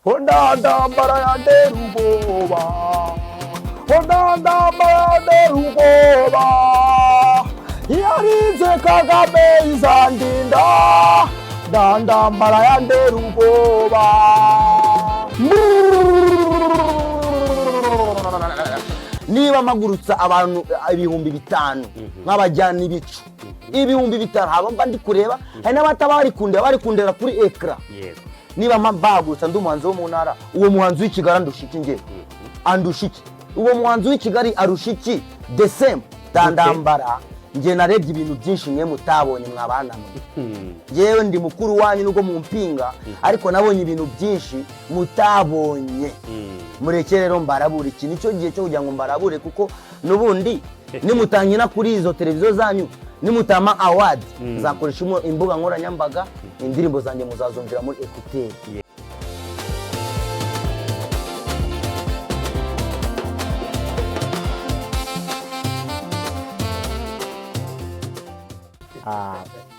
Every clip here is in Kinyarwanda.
ndandambara yantera ubwoba, ndandambara yantera ubwoba, yarinze Kagame izandinda, ndandambara yantera ubwoba. Niba magurutsa abantu ibihumbi 5 nk'abajyana ibicu ibihumbi 5 haba ndi kureba hari n'abatabari kundera kuri ekra. Niba mbagurutsa ndumuhanzi wo mu ntara, uwo muhanzi w'Ikigali andushiki nge andushiki, uwo muhanzi w'Ikigali arushiki the same. Ndandambara nge narebye ibintu byinshi mwe mutabonye mwabana mwe. Yewe ndi mukuru wanyu nuko mumpinga, ariko nabonye ibintu byinshi mutabonye. Mureke rero mbarabure, iki nicyo gihe cyo kugira ngo mbarabure, kuko nubundi nimutangina kuri izo televiziyo zanyu, nimutama award zakoresha imbuga nkoranyambaga, indirimbo zanjye muzazumvira muri Écoutez.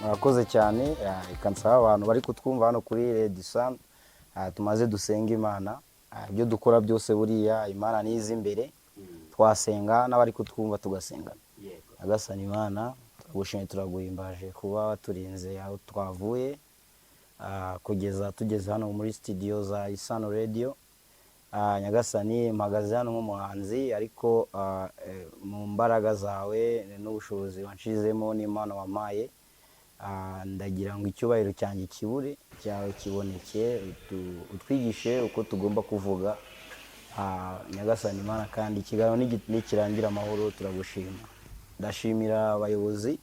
Murakoze cyane, ikansaba abantu bari kutwumva hano kuri Radio Sun, tumaze dusenga Imana. Ibyo dukora byose buriya Imana nizi imbere, twasenga n'abari kutwumva tugasengana. Nyagasani Imana turagushimye turaguhimbaje kuba waturinze aho twavuye kugeza tugeze hano muri studio za Isano Radio. Nyagasani mpagaze hano nk'umuhanzi, ariko mu mbaraga zawe n'ubushobozi wanshizemo n'Imana wamaye, ndagira ngo icyubahiro cyanjye kibure cyawe kiboneke, utwigishe uko tugomba kuvuga. Nyagasani Imana, kandi ikiganiro nikirangira amahoro turagushima. Ndashimira abayobozi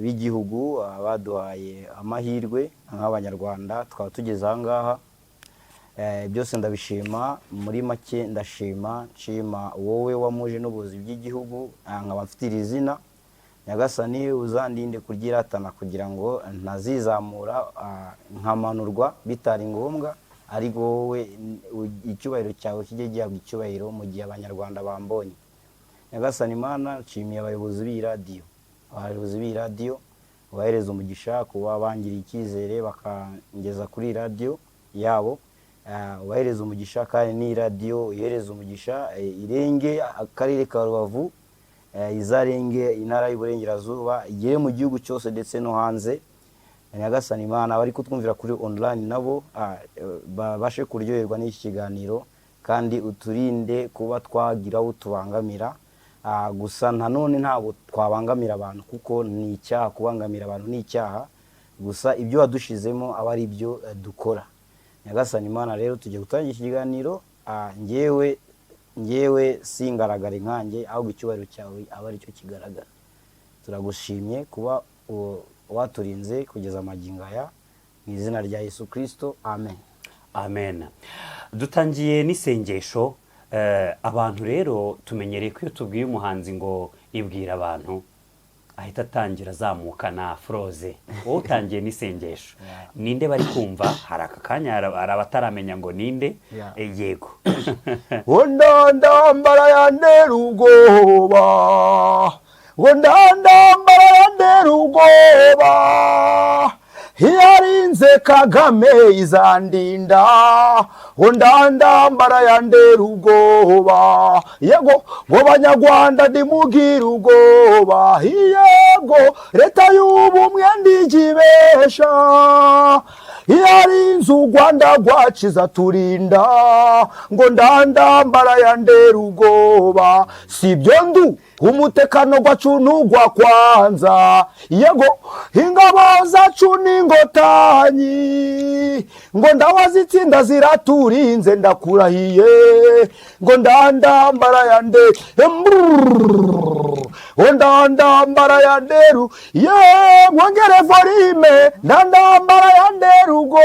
b'igihugu baduhaye amahirwe nk'abanyarwanda twaba tugeze aha ngaha. Byose ndabishima. Muri make ndashima wowe wamuje n'ubuyobozi bw'igihugu, nkaba mfitira izina. Nyagasani uzandinde kuryiratana kugira ngo ntazizamura nkamanurwa bitari ngombwa, ariko wowe icyubahiro cyawe kijye gihabwa icyubahiro mu gihe abanyarwanda bambonye. Nyagasani Imana, nshimiye abayobozi b'i radio, ubahereza umugisha kuba bangiriye icyizere bakangeza kuri radio yabo. Ubahereza umugisha, kandi ni radio ihereza umugisha irenge akarere ka Rubavu, izarenge intara y'Iburengerazuba, igere mu gihugu cyose ndetse no hanze. Nyagasani Imana, bari kutwumvira kuri online nabo babashe kuryoherwa n'iki kiganiro, kandi uturinde kuba twagira utubangamira. Gusa nanone ntabwo twabangamira abantu, kuko ni icyaha kubangamira abantu, ni icyaha. Gusa ibyo wadushizemo aba ari byo dukora. Nyagasani Imana, rero tugiye gutangira iki kiganiro, ngewe singaragara nkanjye, ahubwo icyubahiro cyawe aba ari cyo kigaragara. Turagushimye kuba waturinze kugeza amagingo aya, mu izina rya Yesu Kristo, amen. Amen. Dutangiye n'isengesho. Abantu rero tumenyereye ko iyo tubwiye umuhanzi ngo ibwira abantu, ahita atangira azamukana froze. Wowe utangiye n'isengesho. Ninde bari kumva? Hari aka kanya hari abataramenya ngo ninde? Yego. Ndandambara yantera ubwoba, ndandambara yantera ubwoba, yarinze Kagame izandinda, ndandambara yantera ubwoba. Yego ngo Banyarwanda ndimubwira ubwoba, yego leta y'ubumwe ndigibesha, yarinze u Rwanda rwaciza turinda, ngo ndandambara yantera ubwoba. Sibyo ndu umutekano gwacu nugwa kwanza, yego ingabo zacu n'ingotanyi, ngo ndawazitsinda ziraturinze ndakurahiye, ngo ndandambara yantera ndandambara yanteru mwongere volume ndandambara yanteru go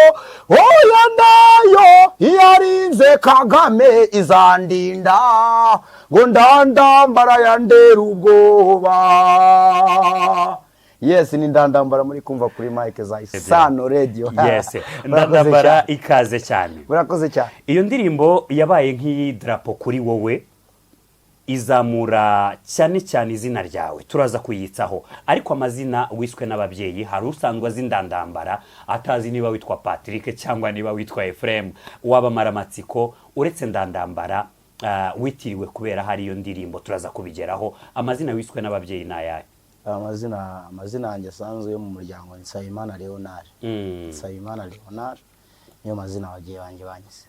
oya nayo yarinze Kagame izandinda ngo ndandambara yanteru ubwoba. Yes, ni ndandambara muri kumva kuri Mike za Isano Radio. Yes, ndandambara ikaze cyane. Murakoze cyane. Iyo ndirimbo yabaye nk'iyi drapo kuri wowe. izamura cyane cyane izina ryawe turaza kuyitsaho, ariko amazina wiswe n'ababyeyi hari usanzwe azi Ndandambara atazi niba witwa Patrick cyangwa niba witwa Ephraim, wabamara amatsiko. Uretse Ndandambara witiriwe kubera hari iyo ndirimbo, turaza kubigeraho. Amazina wiswe n'ababyeyi ni ayahe? amazina yanjye asanzwe yo mu muryango ni Nsabimana Leonard. Nsabimana Leonard niyo mazina ababyeyi banjye banyise.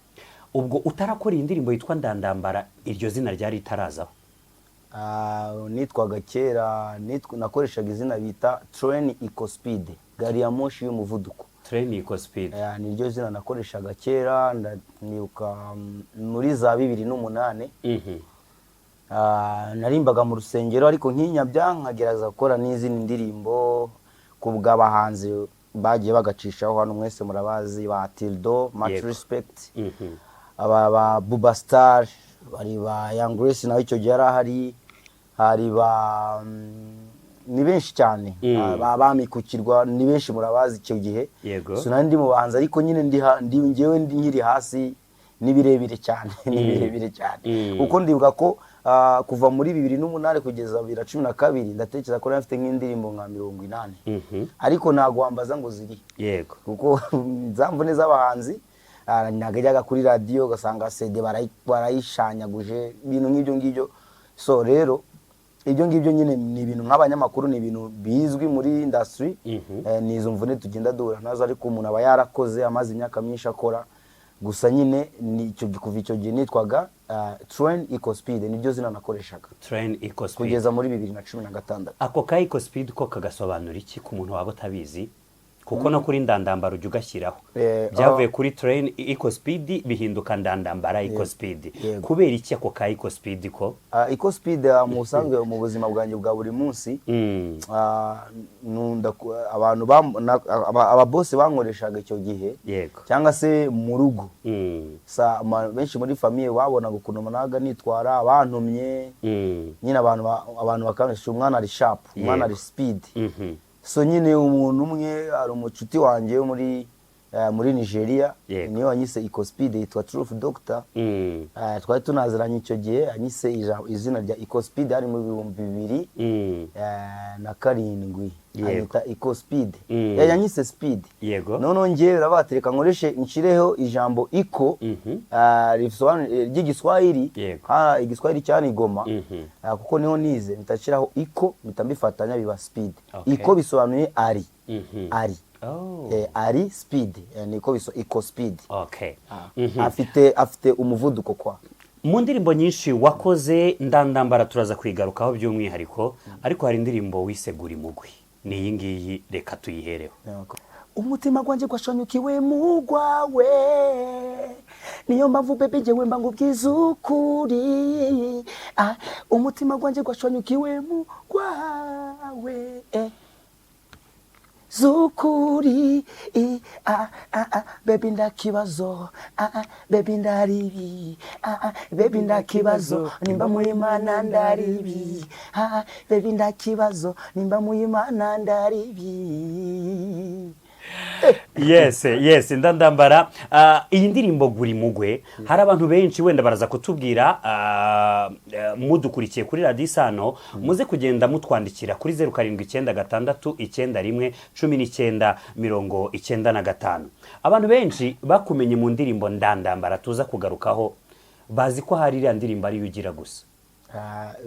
Ubwo utarakora iyi ndirimbo yitwa Ndandambara, iryo zina ryari ritarazaho? Nitwaga kera, nakoreshaga izina bita Train Eco Speed, gari ya moshi y'umuvuduko. Train Eco Speed. Niryo zina nakoreshaga kera, nibuka muri za 2008. Narimbaga mu rusengero, ariko nkinyabya nkagerageza gukora n'izindi ndirimbo ku bw'abahanzi bagiye bagacishaho hano, mwese murabazi ba Tildo, Much Respect, aba Buba Star, bari ba Young Grace nawe icyo gihe yarahari, hari ba ni benshi cyane, bamikukirwa ni benshi murabazi icyo gihe. So nandi mu bahanzi, ariko nyine ndi ngewe nkiri hasi nibirebire cyane nibirebire cyane, uko ndibuka ko kuva muri 2008 kugeza 2012 ndatekereza ko nafite nk'indirimbo nka 80, ariko ntago wambaza ngo ziri. Yego, kuko nzamvune z'abahanzi nagajyaga kuri radio gasanga CD barayishanyaguje ibintu nk'ibyo ngibyo. So rero ibyo ngibyo nyine ni ibintu nk'abanyamakuru, ni ibintu bizwi muri industry, nizo mvune tugenda duhura nazo, ariko umuntu aba yarakoze amaze imyaka myinshi akora. Gusa nyine ni icyo kuva icyo gihe nitwaga Train Eco Speed, niryo zina nakoreshaga. Train Eco Speed kugeza muri 2016. Ako ka Eco Speed ko kagasobanura iki ku muntu waba utabizi? Kuko no kuri Ndandambara ujya ugashyiraho byavuye kuri Train Eco Speed bihinduka Ndandambara Eco Speed. Kubera iki ako ka Eco Speed ko? Eco Speed musanzwe mu buzima bwanjye bwa buri munsi, nunda abantu ababosi bankoreshaga icyo gihe, cyangwa se mu rugo. Benshi muri famille babona ukuntu managa nitwara, abantumye nyine abantu bakanisha umwana ari sharp, umwana ari speed. So nyine umuntu umwe ari umucuti wanjye muri Nigeria, niyo anyise Eco Speed, yitwa Truth Doctor. Twari tunaziranye icyo gihe, anyise izina rya Eco Speed ari mu 2007 ayita Eco Speed. Yanyise Speed. None ngewe rabatereka nkoreshe nshireho ijambo Eco ry'igiswahili, igiswahili cyane Igoma, kuko niho nize nitashiraho Eco mitambifatanya biba Speed. Eco bisobanuye ari. Ari Speed, niko biso Eco Speed. Afite umuvuduko kwa. Mu ndirimbo nyinshi wakoze Ndandambara turaza kwigarukaho by'umwihariko, ariko hari indirimbo wisegura mugwi, ni iyi ngiyi reka tuyihereho. Umutima gwanjye gwashanyukiwe mugwawe, niyo mpamvu bebe jewe mba ngubwiza ukuri. Umutima gwanjye gwashanyukiwe mugwawe, zukuri, baby ndakibazo, baby ndaribi, baby ndakibazo, nimba muyimana ndaribi, baby ndakibazo, nimba muyimana ndaribi. Yes, Ndandambara. Iyi ndirimbo guri mugwe, hari abantu benshi wenda baraza kutubwira, mudukurikiye kuri Radio Isano, muze kugenda mutwandikira kuri 0796911995. Abantu benshi bakumenye mu ndirimbo Ndandambara tuza kugarukaho, bazi ko hari iriya ndirimbo ari yugira gusa.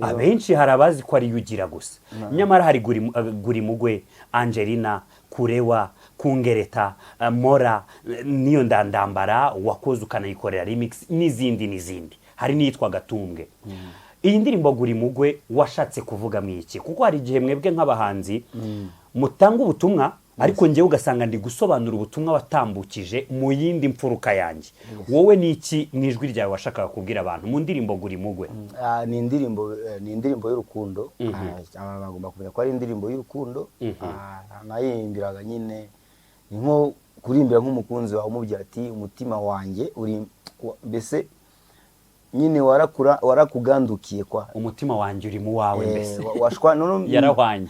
Abenshi hari abazi ko ari yugira gusa, nyamara hari guri mugwe, Angelina, Kurewa, Kungereta, Mora, niyo Ndandambara wakoze ukanayikorera remix n'izindi. Hari nitwa Gatumbwe. Iyi ndirimbo guri mugwe washatse kuvuga mwiki? Kuko hari igihe mwebwe nk'abahanzi mutanga ubutumwa, ariko ngewe ugasanga ndi gusobanura ubutumwa watambukije mu yindi mfuruka yanjye. Wowe niki mwijwi ryawe washakaga kubwira abantu mu ndirimbo guri mugwe? Ni indirimbo y'urukundo. Bagomba kumenya ko ari indirimbo y'urukundo. Nayimbiraga nyine nko kurimbira nk'umukunzi wawe umubwira ati umutima wanjye uri mbese nyine warakugandukiye kwa umutima wanjye uri mu wawe mbese yarahwanye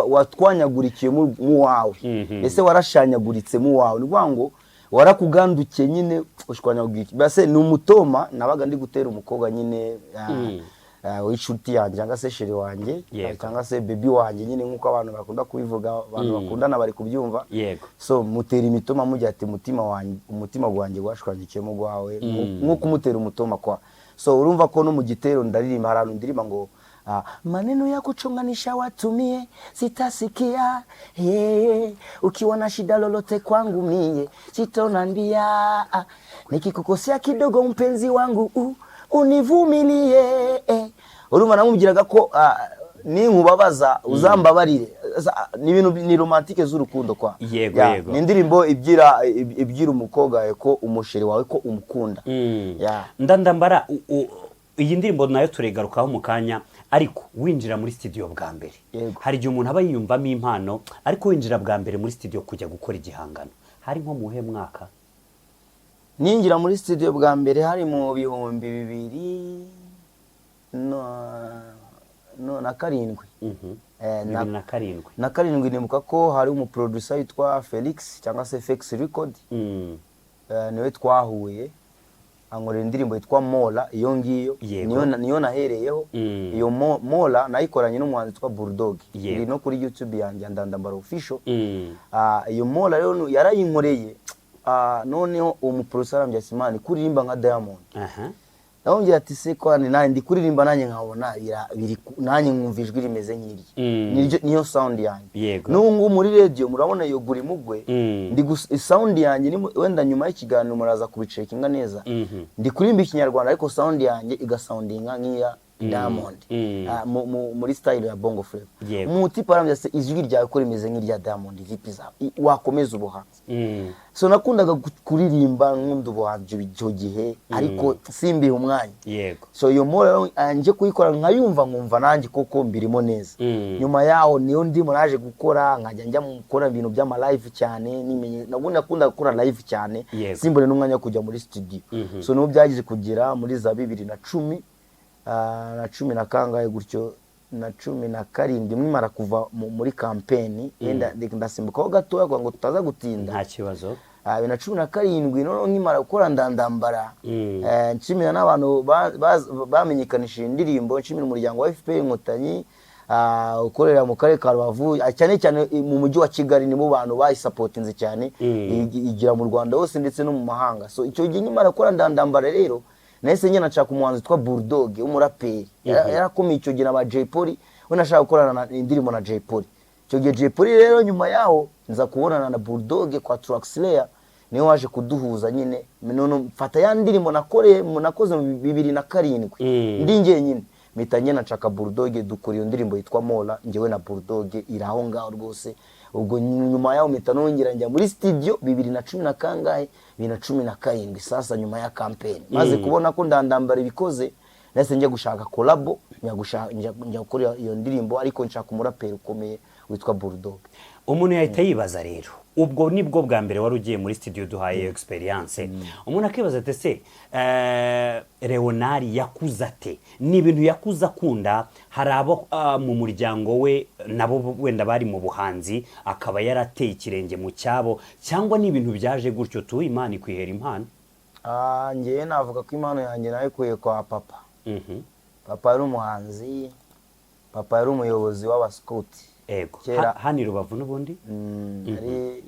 watwanyagurikiye mu wawe mbese warashanyaguritse mu wawe, ni ngo warakugandukiye nyine ushwanyagurikiye mbese ni umutoma nabaga ndi gutera umukobwa nyine w'inshuti yanjye cyangwa se sheri wanjye Yego. cyangwa se baby wanjye nyine nk'uko abantu bakunda kubivuga, abantu bakundana bari kubyumva. Yego. So mutera imitoma mugira ati umutima wanjye washwanyikiyemo gwawe, nk'uko umutera umutoma kwa. So urumva ko no mu gitero ndaririmba, harano ndirimba ngo maneno ya kuchonganisha watumie sitasikia, ukiwa na shida lolote kwangu mie sitonambia, nikikukosea kidogo mpenzi wangu univumilie. Urumva namubwiraga ko ninkubabaza uzambabarire, ni ibintu ni romantike z'urukundo kwa. Yego, yego. Ni indirimbo ibyira umukobwa ko umusheri wawe ko umukunda. Ndandambara iyi ndirimbo nayo turegarukaho mu kanya, ariko winjira muri studio bwa mbere. Yego. Hari igihe umuntu aba yiyumvamo impano, ariko winjira bwa mbere muri studio kujya gukora igihangano hari nko muhe mwaka? Ninjira muri studio bwa mbere hari mu 2007. Na karindwi nibuka ko hari umuproducer yitwa Felix cyangwa se Fex Record, niwe twahuye ankorera indirimbo yitwa Mola. Iyo ngiyo niyo nahereyeho. Iyo Mola nayikoranye n'umuhanzi yitwa Bulldog, iri no kuri YouTube yanjye Ndandambara Official. Iyo Mola rero yarayinkoreye, noneho umuproducer arambye Simani kuririmba nka Diamond. Naongera ati se ko nani ndi kuririmba nanye nkabona nanye nkumva ijwi rimeze nk'iri, niyo sound yanjye. Nungu muri radio murabona iyo guri mugwe, ndi sound yanjye wenda nyuma y'ikiganiro muraza kubicekinga neza. Ndi kuririmba ikinyarwanda ariko sound yanjye igasoundinga nk'iya Diamond, muri style ya bongo flava. Umuti paramya se ijwi ryawe ko rimeze nk'irya Diamond, vipi za wakomeza ubuhanzi. So nakundaga kuririmba nkunda ubuhanzi icyo gihe, ariko simbihe umwanya. So iyo Mola anje kuyikora nkayumva nkumva nanjye koko mbirimo neza. Nyuma yaho niyo ndimo naje gukora, nkajya njya gukora ibintu by'ama live cyane, nimenye nabundi nakunda gukora live cyane, simbone n'umwanya kujya muri studio. So no byagize kugira muri za 2010 na 10 na kangahe gutyo, na 17 mwimara kuva muri campaign, yenda ndasimbukaho gatoya ngo tutaza gutinda. Nta kibazo. Na 17 noneho nkimara gukora Ndandambara, nshimira n'abantu bamenyekanisha indirimbo, nshimira umuryango wa FPR Inkotanyi ukorera mu karere ka Rubavu, cyane cyane mu mujyi wa Kigali, nibo bantu bayisupportinze cyane, igira mu Rwanda hose ndetse no mu mahanga. So icyo gihe nkimara gukora Ndandambara rero nahise njye nashaka umuhanzi witwa Bulldog w'umuraperi, yarakomeye icyo gihe na Jay Polly, we nashaka gukorana indirimbo na Jay Polly. Icyo gihe Jay Polly rero nyuma yaho nza kubonana na Bulldog kwa Traxler, niwe waje kuduhuza nyine. None mfata ya ndirimbo nakoze mu 2007 ndi njye nyine mpita njye nashaka Bulldog dukora iyo ndirimbo yitwa Mola, njyewe na Bulldog iraho ngaho rwose. Ubwo nyuma yaho mpita nongera njya muri studio 2010 na kangahe 2017 sasa nyuma ya campaign. Maze kubona ko Ndandambara ibikoze, nase njya gushaka collabo, njya gukora iyo ndirimbo, ariko nshaka umuraperi ukomeye witwa Bulldog. Umuntu yahita yibaza rero, ubwo nibwo bwa mbere wari ugiye muri studio duhaye experience. Umuntu akibaza ate se Leonard yakuza ate? Ni ibintu yakuza akunda? Hari abo mu muryango we nabo wenda bari mu buhanzi akaba yarateye ikirenge mu cyabo, cyangwa ni ibintu byaje gutyo tu Imana ikwihera impano? Ngiye navuga ko impano yanjye nayikuye kwa papa. Papa yari umuhanzi, papa yari umuyobozi w'abaskuti. Ego. Hani Rubavu n'ubundi?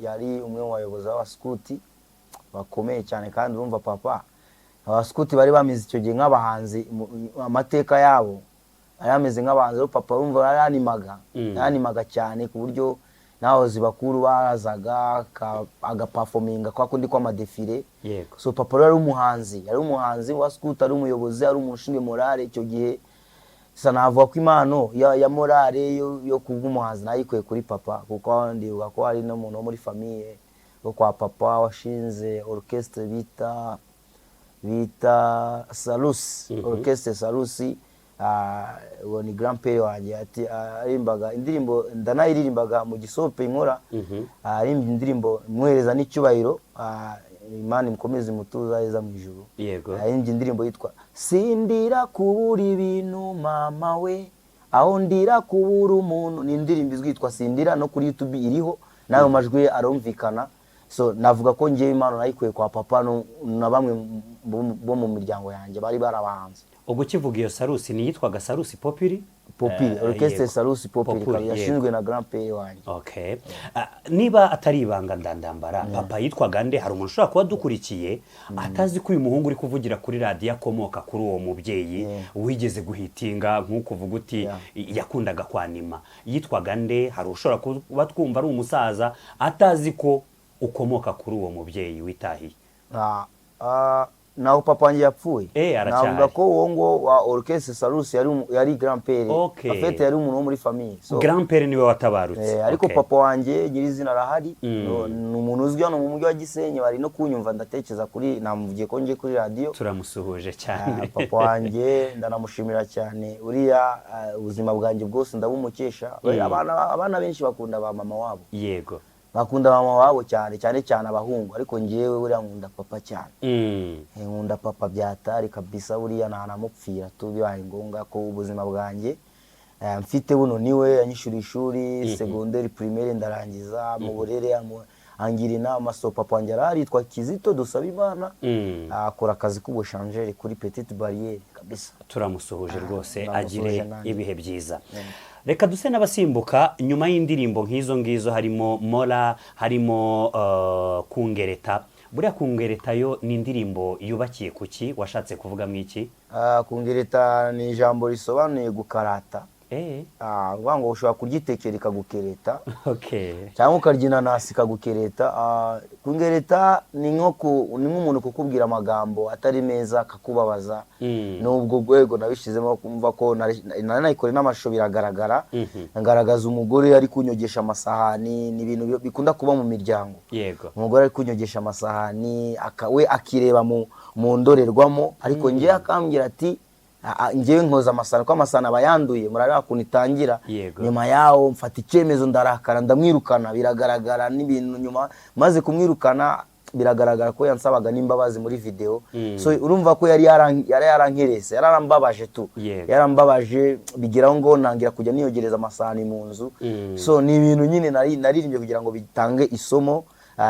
Yari umwe mu bayobozi b'abaskuti bakomeye cyane, kandi urumva papa abaskuti bari bamize icyo gihe nk'abahanzi, amateka yabo ayameze nk'abahanzi. Papa urumva yanimaga cyane ku buryo naho zibakuru barazaga agaperforminga kwa kundi kwa madefile. So papa yari umuhanzi wa skuti, ari umuyobozi, ari umushinzwe morale. Icyo gihe sanavuga ko impano ya morale yo kubw'umuhanzi nayikuye kuri papa, kuko ndibuka ko hari n'umuntu wo muri famille wo kwa papa washinze orchestre bita Salusi, orchestre Salusi. Uwo ni grand-père wanjye arimbaga indirimbo, ndanayiririmbaga mu gisope inkora, arimba indirimbo mwereza n'icyubahiro, Imana imukomeze mutuza heza mu ijuru. Arimba indirimbo yitwa Sindira kubura ibintu mama we, aho ndira kubura umuntu. Ni indirimbo izwi yitwa Sindira, no kuri YouTube iriho, nayo majwi arumvikana. so navuga ko ngewe impano nayikuye kwa papa na bamwe bo mu miryango yanjye bari barabahanze. ubwo kivuga iyo Salusi niyitwaga Salusi Populi orchestre Salusi Populi yashinzwe na grand père wanjye. Okay. Niba atari ibanga ndandambara papa yitwaga nde? Hari umuntu ushobora kuba dukurikiye atazi ko uyu muhungu uri kuvugira kuri radio akomoka kuri uwo mubyeyi wigeze guhitinga nk'uko uvuga uti yakundaga kwanima. Yitwaga nde? Hari ushobora kuba twumva ari umusaza atazi ko ukomoka kuri uwo mubyeyi witahiye. Naho papa wanjye yapfuye. Navuga ko uwo ngo wa orchestre Salusi yari grand père. Afite yari umuntu wo muri famille. So grand père niwe watabarutse. Ariko papa wanjye nyirizina arahari. Ni umuntu uzwi hano mu mujyi wa Gisenyi, bari no kunyumva ndatekereza kuri namuvugiye ko nje kuri radio. Turamusuhuje cyane. Papa wanjye ndanamushimira cyane. Uriya ubuzima bwanjye bwose ndabumukesha. Abana benshi bakunda ba mama wabo. Yego. Bakunda mama wabo cyane abahungu, ariko ngewe uriya nkunda papa cyane. Nkunda papa byatari kabisa, uriya ntanamupfira tu bibaye ngombwa ko ubuzima bwanjye mfite buno niwe yanyishura ishuri secondaire primaire ndarangiza mu burere angira inama. So papa wanjye aritwa Kizito Dusabimana, akora akazi k'ubushangere kuri Petite Barriere kabisa. Turamusuhuje rwose, agire ibihe byiza. Reka duse n'abasimbuka nyuma y'indirimbo nk'izo ngizo, harimo Mora, harimo Kungereta. Buriya Kungereta yo ni indirimbo yubakiye kuki? Washatse kuvuga mwiki? Kungereta ni ijambo risobanuye gukarata. Ngo ushobora kuryitekera ikagukereta. Cyangwa ukarya inanasi ikagukereta. Kungereta ni nk'umuntu kukubwira amagambo atari meza akakubabaza. N'ubwo rwego nabishizemo kumva ko nanayikore n'amashusho biragaragara. Ngaragaza umugore ari kunyogesha amasahani, ni ibintu bikunda kuba mu miryango. Umugore ari kunyogesha amasahani we akireba mu ndorerwamo, ariko ngiye akambwira ati ngewe nkoza amasahani ko amasahani abayanduye murareba kuntu itangira. Nyuma yawo mfata icyemezo ndarakara ndamwirukana, biragaragara n'ibintu nyuma maze kumwirukana biragaragara ko yansabaga n'imbabazi muri video. So urumva ko yari yarankerese, yarambabaje tu, yarambabaje bigiraho ngo nangira kujya niyogereza amasahani mu nzu. So ni ibintu nyine naririmbye kugira ngo bitange isomo,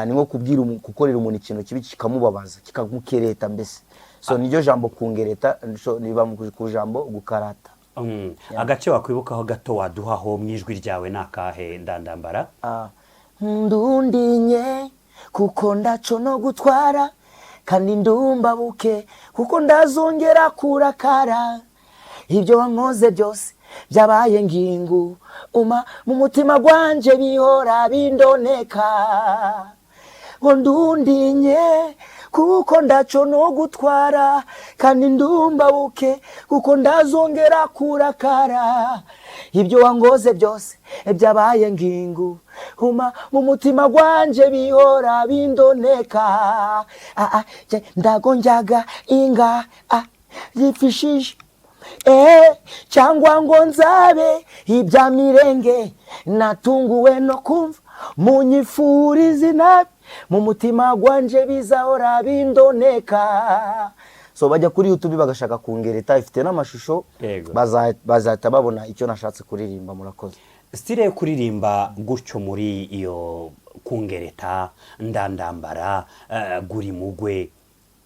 ni nko kubwira gukorera umuntu ikintu kibi kikamubabaza kikamukereta mbese. So niryo jambo Kungereta niba ku jambo gukarata. Agace wakwibukaho gato waduhaho mwijwi ryawe nakahe ndandambara? Ndundinye kuko ndaco no gutwara, kandi ndumba buke kuko ndazongera kurakara. Ibyo wankoze byose byabaye ngingu mu mutima gwanje bihora bindoneka. Ndundinye kuko ndaco no gutwara, kandi ndumba buke kuko ndazongera kurakara. Ibyo wangoze byose byabaye ngingu mu mutima gwanje bihora bindoneka. Ndagonjaga inga yifishije cyangwa ngo nzabe ibya mirenge, natunguwe no kumva munyifuriza inabi, mu mutima gwanje bizahora bindoneka. So bajya kuri YouTube bagashaka Kungereta, ifite n'amashusho, bazahita babona icyo nashatse kuririmba. Murakoze. Style yo kuririmba gutyo muri iyo Kungereta, ndandambara, guri mugwe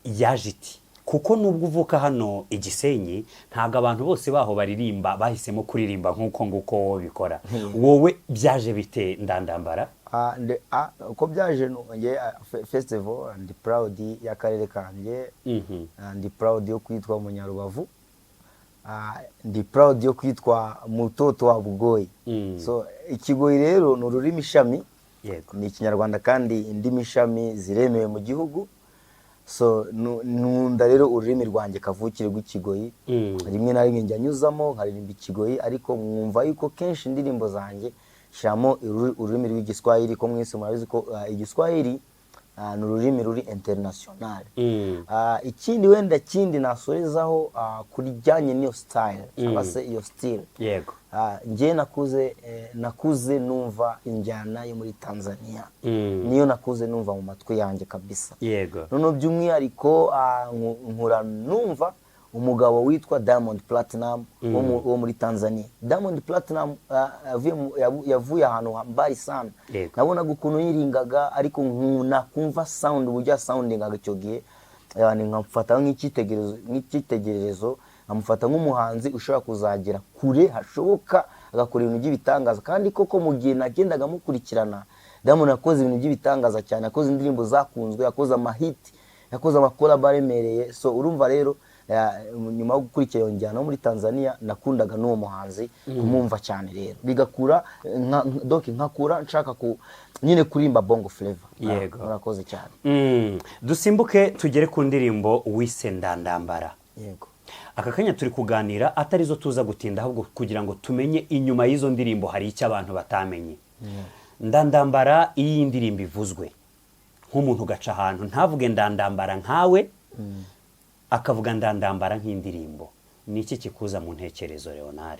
yajiti, kuko nubwo uvuka hano Igisenyi ntago abantu bose baho baririmba bahisemo kuririmba nk'uko nguko bikora. Wowe byaje bite ndandambara? Uko byaje nge festival ndi proud y'akarere kanjye, ndi proud yo kwitwa Umunyarubavu, ndi proud yo kwitwa mutoto wa Bugoyi. So ikigoyi rero ni ururimi ishami, ni Ikinyarwanda kandi indimi ishami ziremewe mu gihugu. So nunda rero ururimi rwanjye kavukire rw'ikigoyi. Rimwe na rimwe njya nyuzamo nkaririmba ikigoyi, ariko mwumva yuko kenshi indirimbo zanjye shamo ururimi rw'igiswahili, ko mwese murabizi ko igiswahili ni ururimi ruri international. Ikindi wenda kindi nasorezaho kurijyanye n'iyo style cyangwa se iyo style. Ngiye nakuze numva injyana yo muri Tanzania, niyo nakuze numva mu matwi yanjye kabisa. None by'umwihariko nkura numva umugabo witwa Diamond Platinum wo muri Tanzania. Diamond Platinum yavuye ahantu mbari sana, nabonaga ukuntu yiringaga ariko kumva sound uburyo soundingaga icyo gihe, yani nkamufata nk'icyitegererezo, amufata nk'umuhanzi ushobora kuzagera kure hashoboka, agakora ibintu by'ibitangaza. Kandi koko mu gihe nagendaga mukurikirana, Diamond yakoze ibintu by'ibitangaza cyane, yakoze indirimbo zakunzwe, yakoze amahiti, yakoze amakolabo aremereye. So urumva rero nyuma yo gukurikira iyo njyana muri Tanzania nakundaga n'uwo muhanzi kumumva cyane, rero bigakura nkakura nshaka nyine kurimba bongo flavor. Yego, murakoze cyane. Dusimbuke tugere ku ndirimbo wise Ndandambara. Yego, aka kanya turi kuganira atarizo tuza gutinda, ahubwo kugira ngo tumenye inyuma y'izo ndirimbo hari icyo abantu batamenye. Ndandambara iyi ndirimbo ivuzwe, nk'umuntu gaca ahantu ntavuge Ndandambara nkawe, akavuga Ndandambara nk'indirimbo, ni iki kikuza mu ntekerezo Leonard?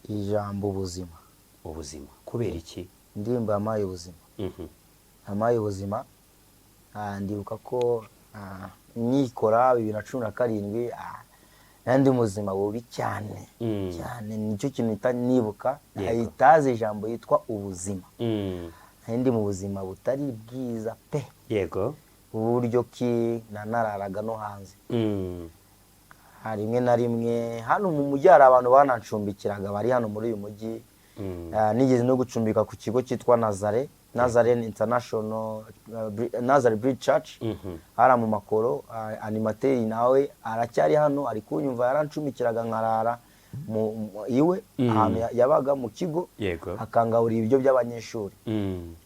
Ijambo ubuzima. Ubuzima kubera iki? Indirimbo yamaye ubuzima. Yamaye ubuzima. Ndibuka ko nikora 2017 nandi muzima bubi cyane cyane, nicyo kintu nibuka. Itaze ijambo yitwa ubuzima. Ndi mu buzima butari bwiza pe. Yego, uburyo ki nanararaga no hanze. Rimwe na rimwe hano mu mujyi hari abantu banancumbikiraga bari hano muri uyu mujyi. Nigeze no gucumbika ku kigo cyitwa Nazareth International Nazareth Bridge Church, hara mu Makoro. Animateri nawe aracyari hano, ari kunyumva, yarancumbikiraga nkarara iwe ahantu yabaga mu kigo, akangahurira ibyo by'abanyeshuri.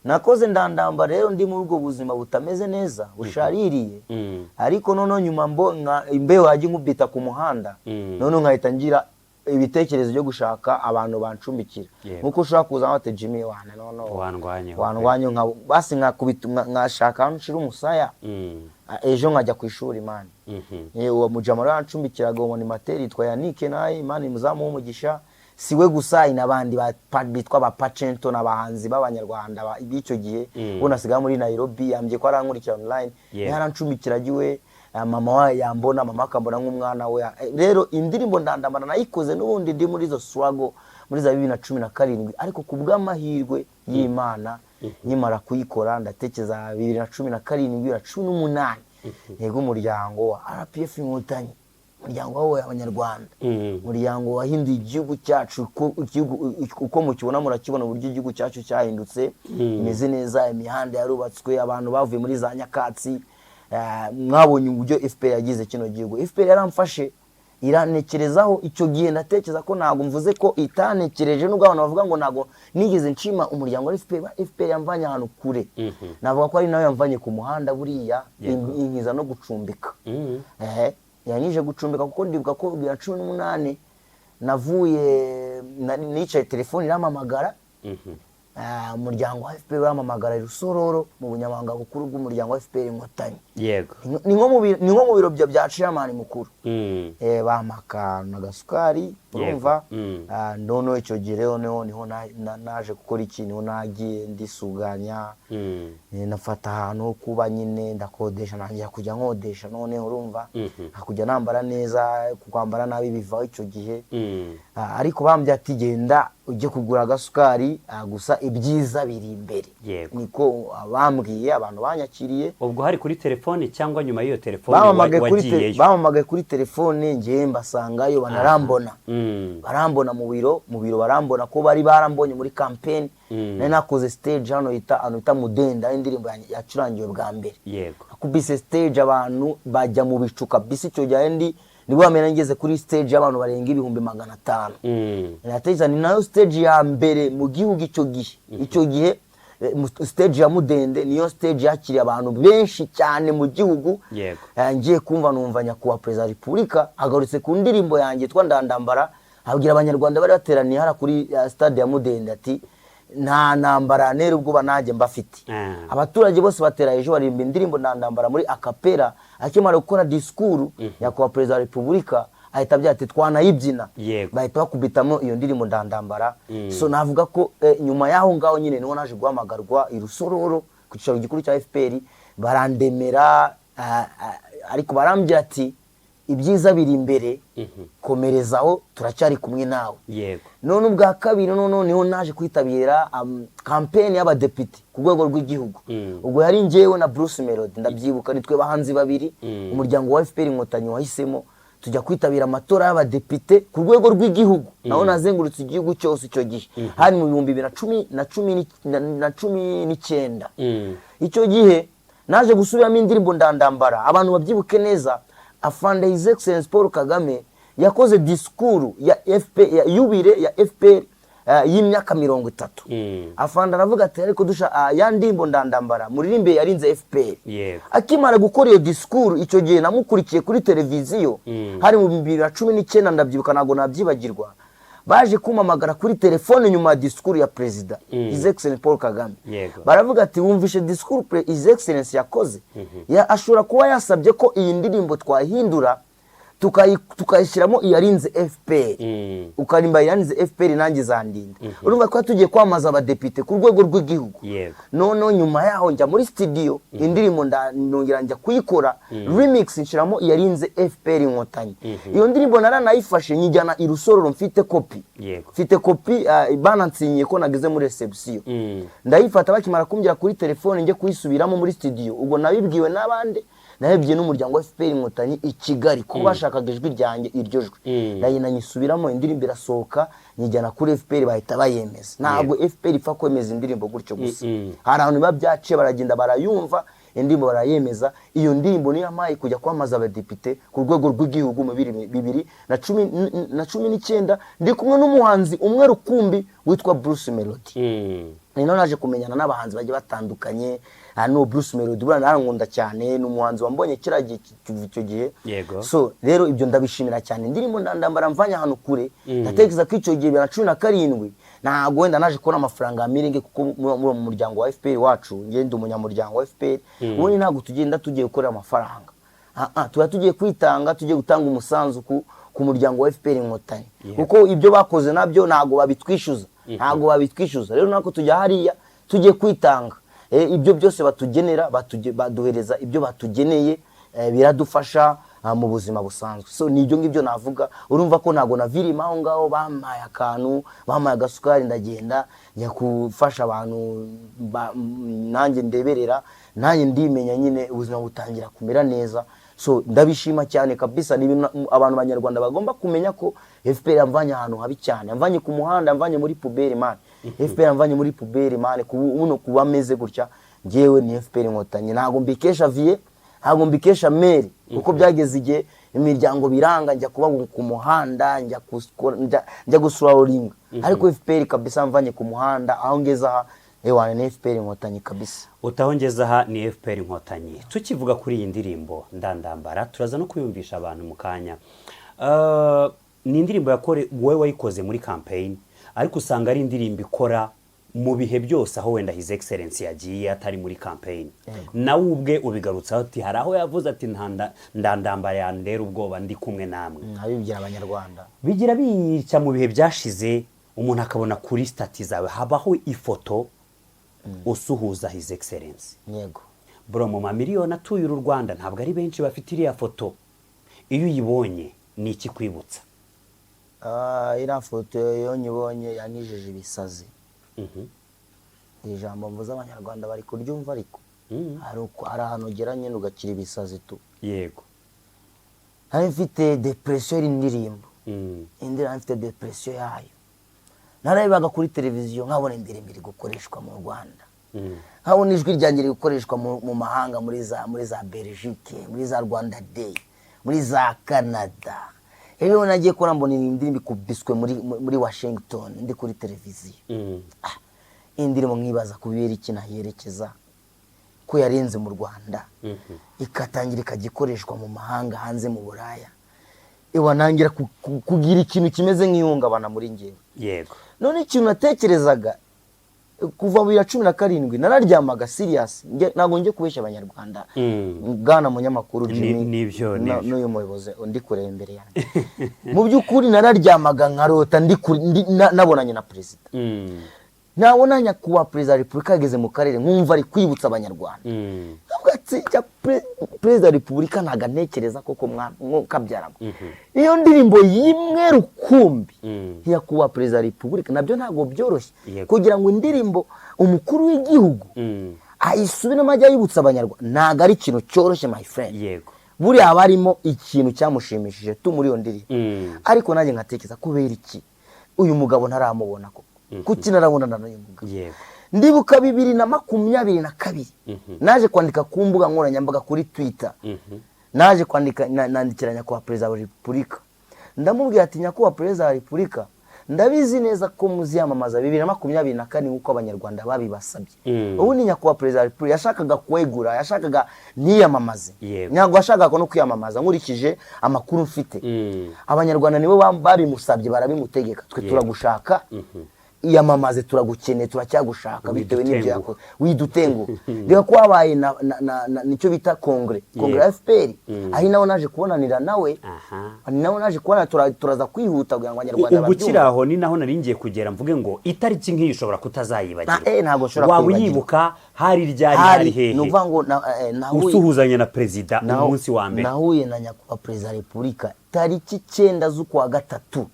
Nakoze Ndandambara rero ndi muri ubwo buzima butameze neza, bushaririye, ariko none nyuma imbeho yaje nkubita ku muhanda, none nkahita ngira ibitekerezo byo gushaka abantu bancumbikira. Nkuko ushaka kuza bate Jimmy wane wandwanye basi nkashaka ahantu nshira umusaya, ejo nkajya ku ishuri man. Uwo mujama rancumbikiraga uwo animateri yitwa Yannick, naye Imana imuzamu w'umugisha. Siwe gusa inabandi bitwa ba Pacento n'abahanzi b'abanyarwanda b'icyo gihe, bonasiga muri Nairobi, yambye ko arankurikira online, yarancumbikiragiwe. Mama wawe yambona, mama akambona nk'umwana we. Rero indirimbo Ndandambara nayikoze n'ubundi ndi muri zo struggle muri za 2017, ariko kubw'amahirwe y'Imana nyimara kuyikora ndatekeza 2017 2018. Yego, umuryango wa RPF Inkotanyi, umuryango wawe abanyarwanda, umuryango wahinduye igihugu cyacu, uko mukibona murakibona uburyo igihugu cyacu cyahindutse, imeze neza, imihanda yarubatswe, abantu bavuye muri za nyakatsi. Mwabonye uburyo FPR yagize kino gihugu. FPR yaramfashe iranekerezaho icyo gihe, ndatekereza ko ntago mvuze ko itanekereje, nubwo abantu bavuga ngo ntago nigeze nshima umuryango wa FPR yamvanye ahantu kure. Navuga ko ari nawe yamvanye ku muhanda buriya, inkiza no gucumbika. Yanije gucumbika kuko ndibuka ko 2018 navuye nicaye, telefone iramamagara. Umuryango wa FPR wamamagara Rusororo mu bunyamabanga bukuru bw'umuryango wa FPR Inkotanyi. Yego, ni nko mu biro bya chairman mukuru. Bamaka na gasukari, urumva. None icyo gihe rero niho naje gukora ikintu, nagiye ndisuganya, nafata ahantu kuba nyine ndakodesha, nangiye kujya nkodesha. None urumva akujya nambara neza, kwambara nabi bivaho icyo gihe. Ariko bambye ati genda ujye kugura gasukari, gusa ibyiza biri imbere. Niko bambwiye abantu banyakiriye. Ubwo hari kuri telefone cyangwa nyuma y'iyo telefone wagiyeyo? Bamamagaye kuri telefone, ngiye mbasangayo, banarambona. Barambona mu biro barambona ko bari barambonye muri campaign. Nari nakoze stage hano yita Mudenda, indirimbo yacurangiwe bwa mbere. Yego, akubise stage abantu bajya mu bicuka bisi. Icyo gihe nibwo bamena ngeze kuri stage y'abantu barenga 500. Natekereza ni nayo stage ya mbere mu gihugu icyo gihe. Stage ya Mudende niyo stage yakiriye abantu benshi cyane mu gihugu. Ngiye kumva numva nyakubahwa Perezida wa Repubulika agarutse ku ndirimbo yanjye yitwa Ndandambara, abwira abanyarwanda bari bateraniye hara kuri stade ya Mudende ati nta ntambara nera ubwo nanjye mbafite. Abaturage bose batera ejo barimba indirimbo Ndandambara muri acapella. Akimara gukora discours nyakubahwa Perezida wa Repubulika ahita byate twanayibyina, bahita bakubitamo iyo ndirimbo Ndandambara. So navuga ko nyuma yaho ngaho nyine niho naje guhamagarwa i Rusororo ku cyicaro gikuru cya FPR, barandemera. Ariko barambye ati ibyiza biri imbere, komerezaho turacyari kumwe nawe. yego none ubwa kabiri niho naje kwitabira kampeni y'abadepite ku rwego rw'igihugu. ubwo yari njyewe na Bruce Melody, ndabyibuka ni twe bahanzi babiri umuryango wa FPR Inkotanyi wahisemo tujya kwitabira amatora y'abadepite ku rwego rw'igihugu. naho nazengurutse igihugu cyose icyo gihe, hari mu 2019. icyo gihe naje gusubiramo indirimbo Ndandambara. abantu babyibuke neza, Afande His Excellence Paul Kagame yakoze disikuru ya FPR, ya yubire ya FPR y'imyaka 30. Afande aravuga ati ariko dusha ya ndimbo Ndandambara muririmbe yarinze FPR. akimara gukora iyo disikuru icyo gihe namukurikiye kuri televiziyo, hari mu 2019 ndabyibuka, ntago nabyibagirwa. baje kumamagara kuri telefone nyuma ya disikuru ya Perezida His Excellence Paul Kagame. baravuga ati wumvishe disikuru His Excellence yakoze, ashobora kuba yasabye ko iyi ndirimbo twahindura tukayishyiramo iyarinze FPR, ukarimba iyarinze FPR nanjye zandinda. urumva ko tugiye kwamaza abadepite ku rwego rw'igihugu. none nyuma yaho njya muri studio, indirimbo ndongera njya kuyikora remix, nshiramo iyarinze FPR Inkotanyi. iyo ndirimbo naranayifashe nyijyana i Rusororo, mfite kopi banansinyiye ko nageze muri reception. ndayifata bakimara kumbwira kuri telefone njye kuyisubiramo muri studio. ubwo nabibwiwe n'abandi, nahebye n'umuryango wa FPR Inkotanyi i Kigali ko bashakaga ijwi ryanjye iryo jwi. ndayina nyisubiramo, indirimbo irasohoka, nyijyana kuri FPR bahita bayemeza. ntabwo FPR ipfa kwemeza indirimbo gutyo gusa, hari abantu biba byaciye baragenda barayumva, indirimbo barayemeza. iyo ndirimbo niyo yampaye kujya kwamaza abadepite ku rwego rw'igihugu mu 2019, ndi kumwe n'umuhanzi umwe rukumbi witwa Bruce Melody. nino naje kumenyana n'abahanzi bagiye batandukanye. hano Bruce Melody bura narankunda cyane, n'umuhanzi wambonye kiragiye icyo gihe. so rero ibyo ndabishimira cyane. indirimbo Ndandambara mvanya hano kure, ndatekereza ko icyo gihe 2017 ntago wenda naje kubona amafaranga mirenge, kuko mu muryango wa FPR wacu ngende umunyamuryango wa FPR. ubundi ntago tugenda tugiye gukora amafaranga, tuba tugiye kwitanga, tugiye gutanga umusanzu ku muryango wa FPR Inkotanyi. kuko ibyo bakoze nabyo ntago babitwishyuza, rero nako tujya hariya tugiye kwitanga. ibyo byose batugenera, baduhereza ibyo batugeneye, biradufasha mu buzima busanzwe. so nibyo ngibyo navuga. urumva ko ntago navirima aho ngaho, bampaye akantu, bampaye agasukari, ndagenda njya gufasha abantu, nanjye ndeberera, nanjye ndimenya, nyine ubuzima butangira kumera neza. so ndabishima cyane kabisa. ni abantu b'Abanyarwanda bagomba kumenya ko FPR yamvanye ahantu habi cyane, yamvanye ku muhanda, yamvanye muri puberi man. FPR yamvanye muri puberi man, kuba ameze gutya. ngewe ni FPR Inkotanyi, ntago mbikesha vie, ntago mbikesha meri, kuko byageze igihe imiryango biranga njya kuba ku muhanda, njya gusura Oringa. ariko FPR kabisa mvanye ku muhanda, aho ngeze aha ewana ni FPR Inkotanyi kabisa. utahongeza aha ni FPR Inkotanyi. tukivuga kuri iyi ndirimbo Ndandambara, turaza no kuyumvisha abantu mu kanya. ni indirimbo wowe wayikoze muri campaign, ariko usanga ari indirimbo ikora mu bihe byose aho wenda His Excellence yagiye atari muri campaign. nawe ubwe ubigarutsa ati hari aho yavuze ati Ndandambara yandera ubwoba ndi kumwe namwe. abibwira Abanyarwanda bigira bica mu bihe byashize, umuntu akabona kuri stati zawe habaho ifoto usuhuza His Excellence. bro, mu mamiliyoni atuye u Rwanda ntabwo ari benshi bafite iriya foto. iyo uyibonye ni iki kwibutsa? iriya foto iyo nyibonye yanijeje ibisazi. ijambo mvuze Abanyarwanda bari kuryumva, ariko hari ahantu ugera nyine ugakira ibisazi tu. nari mfite depression y'indirimbo, indirimbo mfite depression yayo. narabibaga kuri televiziyo nkabona indirimbo iri gukoreshwa mu Rwanda, nkabona ijwi ryanjye riri gukoreshwa mu mahanga, muri za Belgique, muri za Rwanda Day, muri za Canada. rero nagiye kora mbona indirimbo ikubiswe muri Washington ndi kuri televiziyo. indirimbo nkibaza kubera iki nayerekeza ko yarenze mu Rwanda, ikatangira ikagikoreshwa mu mahanga, hanze mu Buraya. nangira kugira ikintu kimeze nk'ihungabana muri ngewe. none ikintu natekerezaga kuva mu 2017 nararyamaga serious, ntago ngiye kubeshya Abanyarwanda. bwana munyamakuru Jimmy n'uyu muyobozi ndi kureba imbere yanjye, mu by'ukuri nararyamaga nkarota nabonanye na Perezida. nabona nyakubahwa perezida wa repubulika yageze mu karere nkumva ari kwibutsa abanyarwanda avuga ati perezida wa repubulika ntago antekereza koko mwabyaramo iyo ndirimbo y'imwe rukumbi nyakubahwa perezida wa repubulika nabyo ntabwo byoroshye kugira ngo indirimbo umukuru w'igihugu ayisubiremo ajya yibutsa abanyarwanda ntago ari ikintu cyoroshye my friend. Yego. Buriya haba harimo ikintu cyamushimishije muri iyo ndirimbo ariko nanjye nkatekereza kubera iki uyu mugabo ntaramubona ko kuki narabonana n'uyu mugabo. Yego. Ndibuka 2022 naje kwandika ku mbuga nkoranyambaga kuri Twitter, naje kwandika nandikiranya kwa perezida wa repubulika ndamubwira ati nyakubahwa perezida wa repubulika ndabizi neza ko muziyamamaza 2024 uko abanyarwanda babibasabye. Ubu ni nyakubahwa perezida wa repubulika yashakaga kwegura, yashakaga niyamamaze, nyago yashakaga no kwiyamamaza nkurikije amakuru mfite. Abanyarwanda nibo babimusabye barabimutegeka, twe turagushaka iyamamaze, turagukeneye, turacyagushaka bitewe n'ibyo yakoze, widutengo. Reka ko wabaye nicyo bita kongre FPR, ahi nawo naje kubonanira nawe, nawo naje kubona turaza kwihuta kugira ngo abanyarwanda babyumve. Ubukiraho ni naho naringiye kugera mvuge ngo itariki nk'iyi ushobora kutazayibagira. Ntago ushobora kwibagira. Wabuyibuka hari ryari hari hehe? Nuvuga ngo usuhuzanye na perezida umunsi wa mbere. Nahuye na nyakubahwa perezida wa repubulika tariki 9 z'ukwa gatatu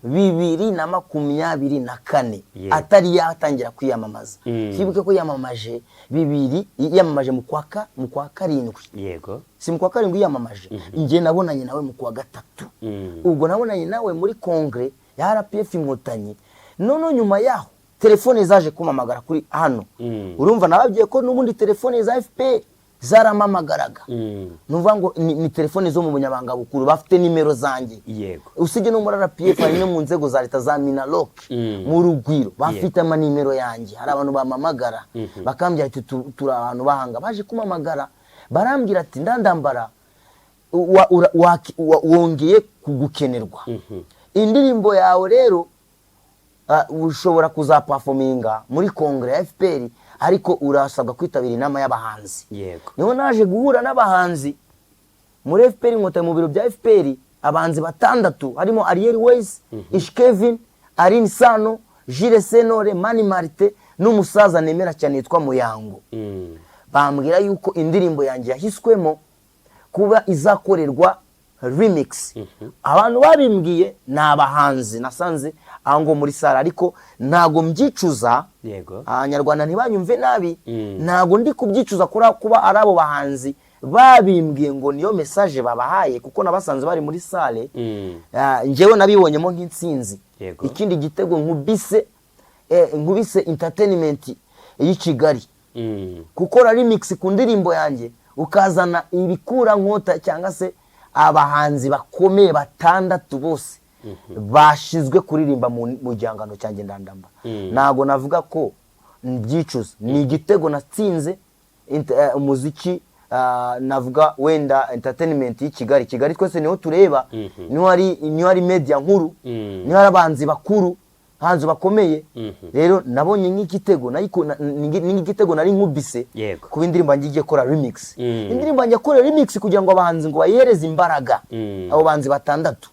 2024 atari yatangira kwiyamamaza. Kibuke ko yamamaje yamamaje mu kwa karindwi. Yego. Si mu kwa karindwi yamamaje. Nje nabonanye nawe mu kwa gatatu. Ubwo nabonanye nawe muri kongre ya RPF Inkotanyi. None nyuma yaho telefone zaje kumamagara kuri hano. Urumva nababwiye ko nubundi telefone za FPR zaramamagaraga. Nuvuga ngo ni telefone zo mu bunyabanga bukuru bafite nimero zanjye. Yego. Usije no muri RPF hari no mu nzego za leta za Minaloc mu Rugwiro bafite ama nimero yanjye. Hari abantu bamamagara bakambya ati tura abantu bahanga baje kumamagara barambwira ati ndandambara wongeye kugukenerwa. Indirimbo yawe rero ushobora kuzaperforminga muri kongre ya FPR ariko urasabwa kwitabira inama y'abahanzi. Yego. Niho naje guhura n'abahanzi muri FPR Inkotanyi mu biro bya FPR, abahanzi batandatu harimo Ariel Ways, Ish Kevin, Aline Sano, Jules Senore, Mani Marite n'umusaza nemera cyane yitwa Muyango. Bambwira yuko indirimbo yanjye yahiswemo kuba izakorerwa remix. Abantu babimbwiye nabahanzi nasanze ango muri sala ariko nago mbyicuza. Yego. Abanyarwanda ntibanyumve nabi, nago ndi kubyicuza kuba arabo bahanzi babimbwiye ngo niyo message babahaye kuko nabasanze bari muri sale. Njewe nabibonyemo nk'insinzi. Ikindi gitego nkubise entertainment y'Ikigali. Gukora remix ku ndirimbo yanjye ukazana ibikura nkota cyangwa se abahanzi bakomeye batandatu bose bashizwe kuririmba mu gihangano cyanjye ndandamba. Nago navuga ko mbyicuza, ni igitego natsinze umuziki. Navuga wenda entertainment y'Ikigali. Kigali twese niho tureba, niho ari media nkuru, niho arabanzi bakuru, hanze bakomeye. Rero nabonye nk'igitego n'igitego nari nkubise ku indirimbo ngiye gukora remix. Indirimbo ngiye gukora remix kugira ngo abahanzi ngo bayihereze imbaraga abo banzi batandatu.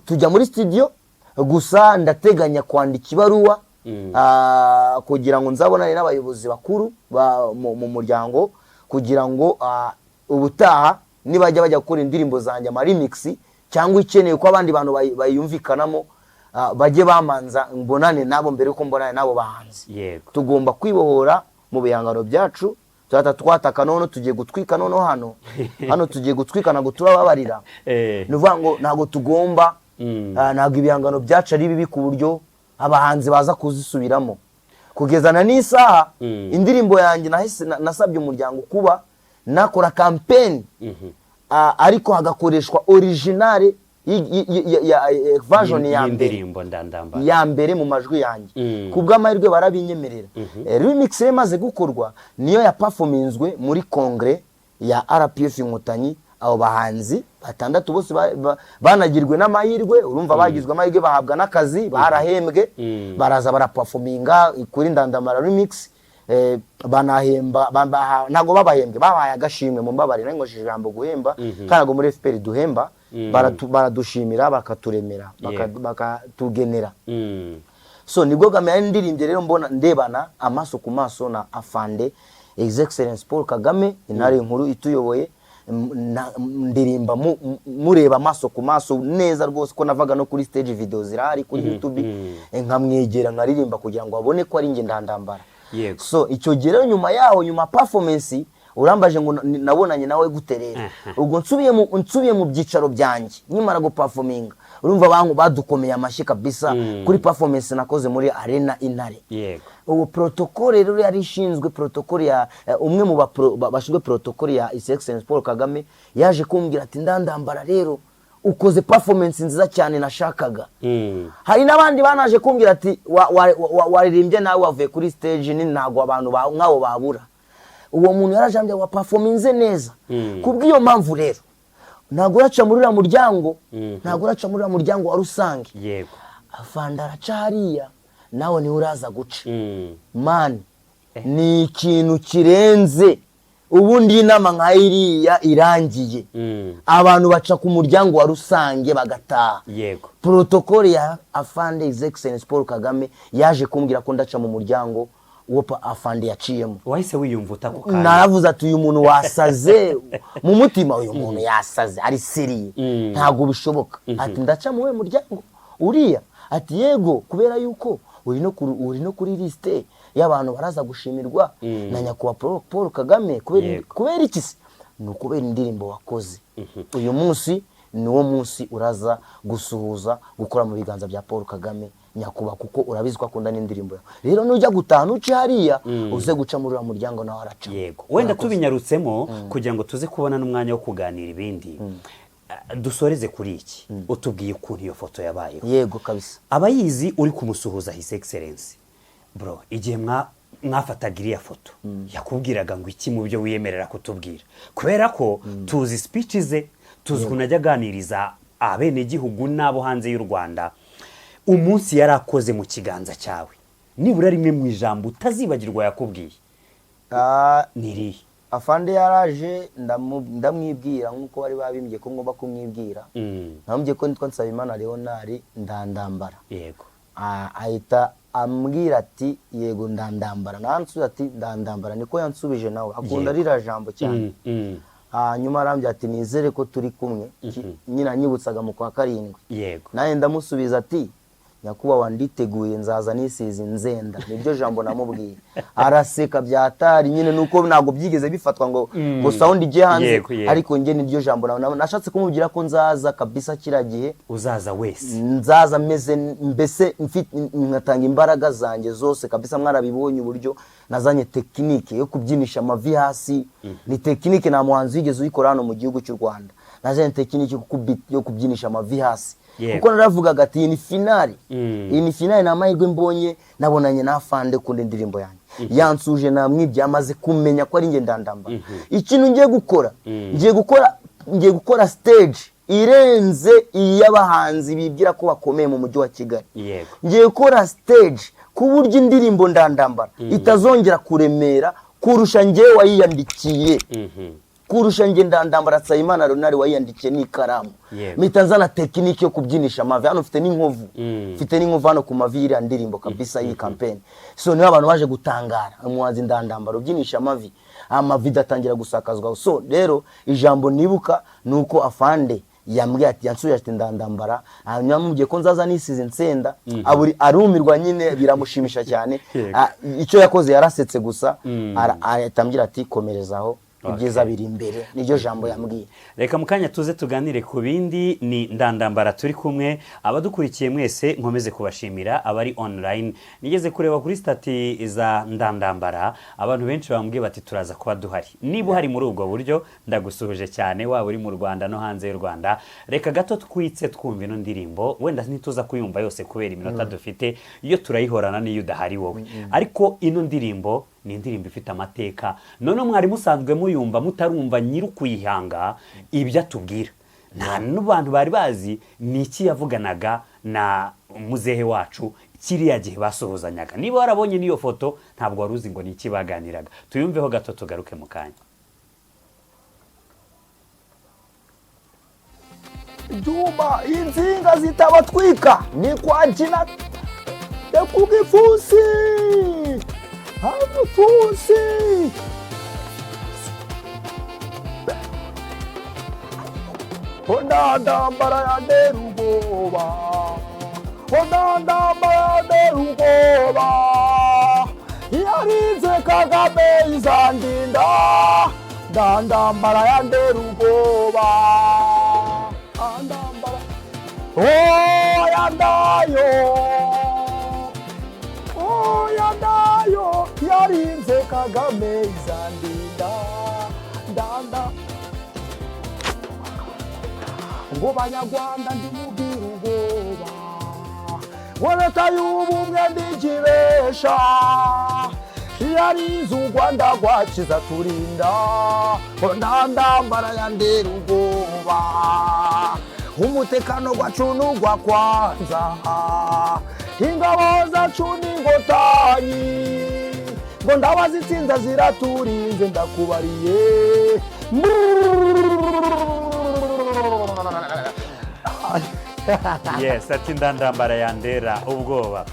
Tujya muri studio gusa ndateganya kwandika ibaruwa kugira ngo nzabonane n'abayobozi bakuru mu muryango kugira ngo ubutaha nibajya bajya gukora indirimbo zanjye ama remix cyangwa ikeneye ko abandi bantu bayumvikanamo bajye bamanza mbonane nabo mbere uko mbonane nabo bahanzi. Tugomba kwibohora mu bihangano byacu, twataka none tugiye gutwika none hano tugiye gutwika nago turababarira. Nuvuga ngo nago tugomba nago ibihangano byacu ari bibi ku buryo abahanzi baza kuzisubiramo. Kugezana n'isaha indirimbo yanjye nasabye umuryango kuba nakora campaign ariko hagakoreshwa original version ya mbere mu majwi yanjye. Kubw'amahirwe barabinyemerera. Remix yemaze gukorwa niyo ya performinzwe muri kongre ya RPF Inkotanyi. Abo bahanzi batandatu bose banagirwe n'amahirwe, urumva bagizwe amahirwe bahabwa n'akazi, barahembwe, baraza baraperforminga kuri ndandamara remix. Banahemba nago babahembwe babaye agashimwe mu mbabarira ngo ijambo guhemba kanago muri FPR duhemba baradushimira bakaturemera bakatugenera. so nibwo gamera ndirimbye rero mbona ndebana amaso ku maso na afande His Excellence Paul Kagame intare nkuru ituyoboye ndirimba mureba amaso ku maso neza rwose ko navaga no kuri stage video zirahari kuri YouTube nkamwegera nkaririmba kugira ngo abone ko ari nge ndandambara. So icyo gihe nyuma yaho nyuma performance urambaje ngo nabonanye nawe guterera ubwo nsubiye mu byicaro byanjye nyimara go performinga urumva bangu badukomeye amashi kabisa kuri performance nakoze muri arena intare. Ubu protocole rero yari ishinzwe protocole ya umwe mu bashizwe protocole ya His Excellence Paul Kagame yaje kumbwira ati ndandambara rero ukoze performance nziza cyane nashakaga. Hari nabandi banaje kumbwira ati waririmbye nawe wavuye kuri stage ni ntago abantu nk'abo babura. Uwo muntu yarajambye wa performance neza kubwiyo mpamvu rero ntago uraca muri muryango ntago uraca muri muryango wa rusange. Yego afanda aracariya nawe ni uraza guca man ni ikintu kirenze ubundi inama nkayiriya irangiye abantu baca ku muryango wa rusange bagataha. Yego protocole ya afande His Excellence Paul Kagame yaje kumbwira ko ndaca mu muryango wopa afande yaciyemo. Wahise wiyumvuta ko kandi naravuze ati uyu muntu wasaze mu mutima uyu muntu yasaze ari seriye ntago bishoboka. Ati ndaca mu we muryango uriya ati yego kubera yuko uri no kuri liste y'abantu baraza gushimirwa na nyakubahwa Paul Kagame kubera iki se nukubera indirimbo wakoze. Uyu munsi niwo munsi uraza gusuhuza gukora mu biganza bya Paul Kagame nyakubahwa kuko urabizwa akunda n'indirimbo rero nujya gutana uci hariya uze guca muri muryango nawe araca. Yego wenda tubinyarutsemo kugira ngo tuze kubona n'umwanya wo kuganira ibindi dusoreze kuri iki utubwiye ukuntu iyo foto yabaye. Yego kabisa abayizi uri kumusuhuza His Excellence bro igihe mwafataga iriya foto yakubwiraga ngo iki mu byo wiyemerera kutubwira kubera ko tuzi speech ze tuzi kunajya ganiriza abene gihugu nabo hanze y'u Rwanda umunsi yarakoze mu kiganza cyawe nibura rimwe mu ijambo utazibagirwa yakubwiye niri afande yaraje ndamwibwira nkuko bari babimbye ko ngomba kumwibwira namubye ko nitwa Nsabimana Leonard ndandambara. Yego ahita ambwira ati yego ndandambara nansubiza ati ndandambara niko yansubije nawe akunda rira jambo cyane. Nyuma arambye ati nizere ko turi kumwe nyina nyibutsaga mu kwa karindwi. Yego naye ndamusubiza ati nyakubahwa nditeguye nzaza nisize nzenda nibyo jambo namubwiye. Araseka byatari nyine nuko ntago byigeze bifatwa ngo sound ije hanze ariko nge nibyo jambo nashatse kumubwira ko nzaza kabisa kiragihe uzaza wese nzaza meze mbese ngatanga imbaraga zanjye zose kabisa. Mwarabibonye uburyo nazanye technique yo kubyinisha amavi hasi ni technique na muhanzi yigeze uyikora hano mu gihugu cy'u Rwanda. Nazanye technique yo kubyinisha amavi hasi kuko naravugaga ati iyi ni finale na amahirwe mbonye nabonanye na afande kunde indirimbo yanjye yansuje namwibye amaze kumenya ko ari nge ndandambara. Ikintu ngiye gukora stage irenze iy'abahanzi bibwira ko bakomeye mu mujyi wa Kigali. Ngiye gukora stage ku buryo indirimbo ndandambara itazongera kuremera kurusha nge wayiyandikiye kurusha nge ndandambara Nsabimana Leonard wayiyandikiye n'ikaramu mitanzana technique yo kubyinisha amavi hano mfite n'inkovu hano ku mavi y'iriya ndirimbo kabisa iyi campaign. So niho abantu baje gutangara umuhanzi ndandambara ubyinisha amavi datangira gusakazwa. So rero ijambo nibuka nuko afande yambwiye ati yansubije ati ndandambara nyamubye ko nzaza nisize nsenda arumirwa nyine biramushimisha cyane. Icyo yakoze yarasetse gusa atambira ati komerezaho ibyiza biri imbere niryo jambo yambwiye. Reka mukanya tuze tuganire ku bindi ni ndandambara turi kumwe abadukurikiye mwese nkomeze kubashimira abari online nigeze kureba kuri stati za ndandambara abantu benshi bambwiye bati turaza kuba duhari niba hari muri ubwo buryo ndagusuhuje cyane waba uri mu Rwanda no hanze y'u Rwanda. Reka gato twitse twumva ino ndirimbo wenda ntituza kuyumva yose kubera iminota dufite iyo turayihorana niyo udahari wowe ariko ino ndirimbo ni indirimbo ifite amateka none mwari musanzwe muyumva mutarumva nyiru kuyihanga ibyo atubwira nta n'abantu bari bazi ni iki yavuganaga na muzehe wacu kiriya gihe basuhuzanyaga. Niba warabonye niyo foto ntabwo waruzi ngo ni iki baganiraga. Tuyumveho gato tugaruke mu kanya. Juma inzinga zitabatwika ni kwa jina kugifusi amufusi ndambara yandera ubwoba ndambara yandera ubwoba yarinze Kagame izandinda ndambara yandera ubwoba ndambara yandayo yarinze Kagame izandinda ngo banyarwanda ndimubwira ubwoba ngo leta y'ubumwe ndigibesha yarinze u Rwanda rwakiza turinda ndambara yandera ubwoba umutekano gwacu n'ugwa kwanza ingabo zacu n'ingotanyi ngo ndabazitsinza ziraturinze ndakubariye yes ati ndambara yandera ubwoba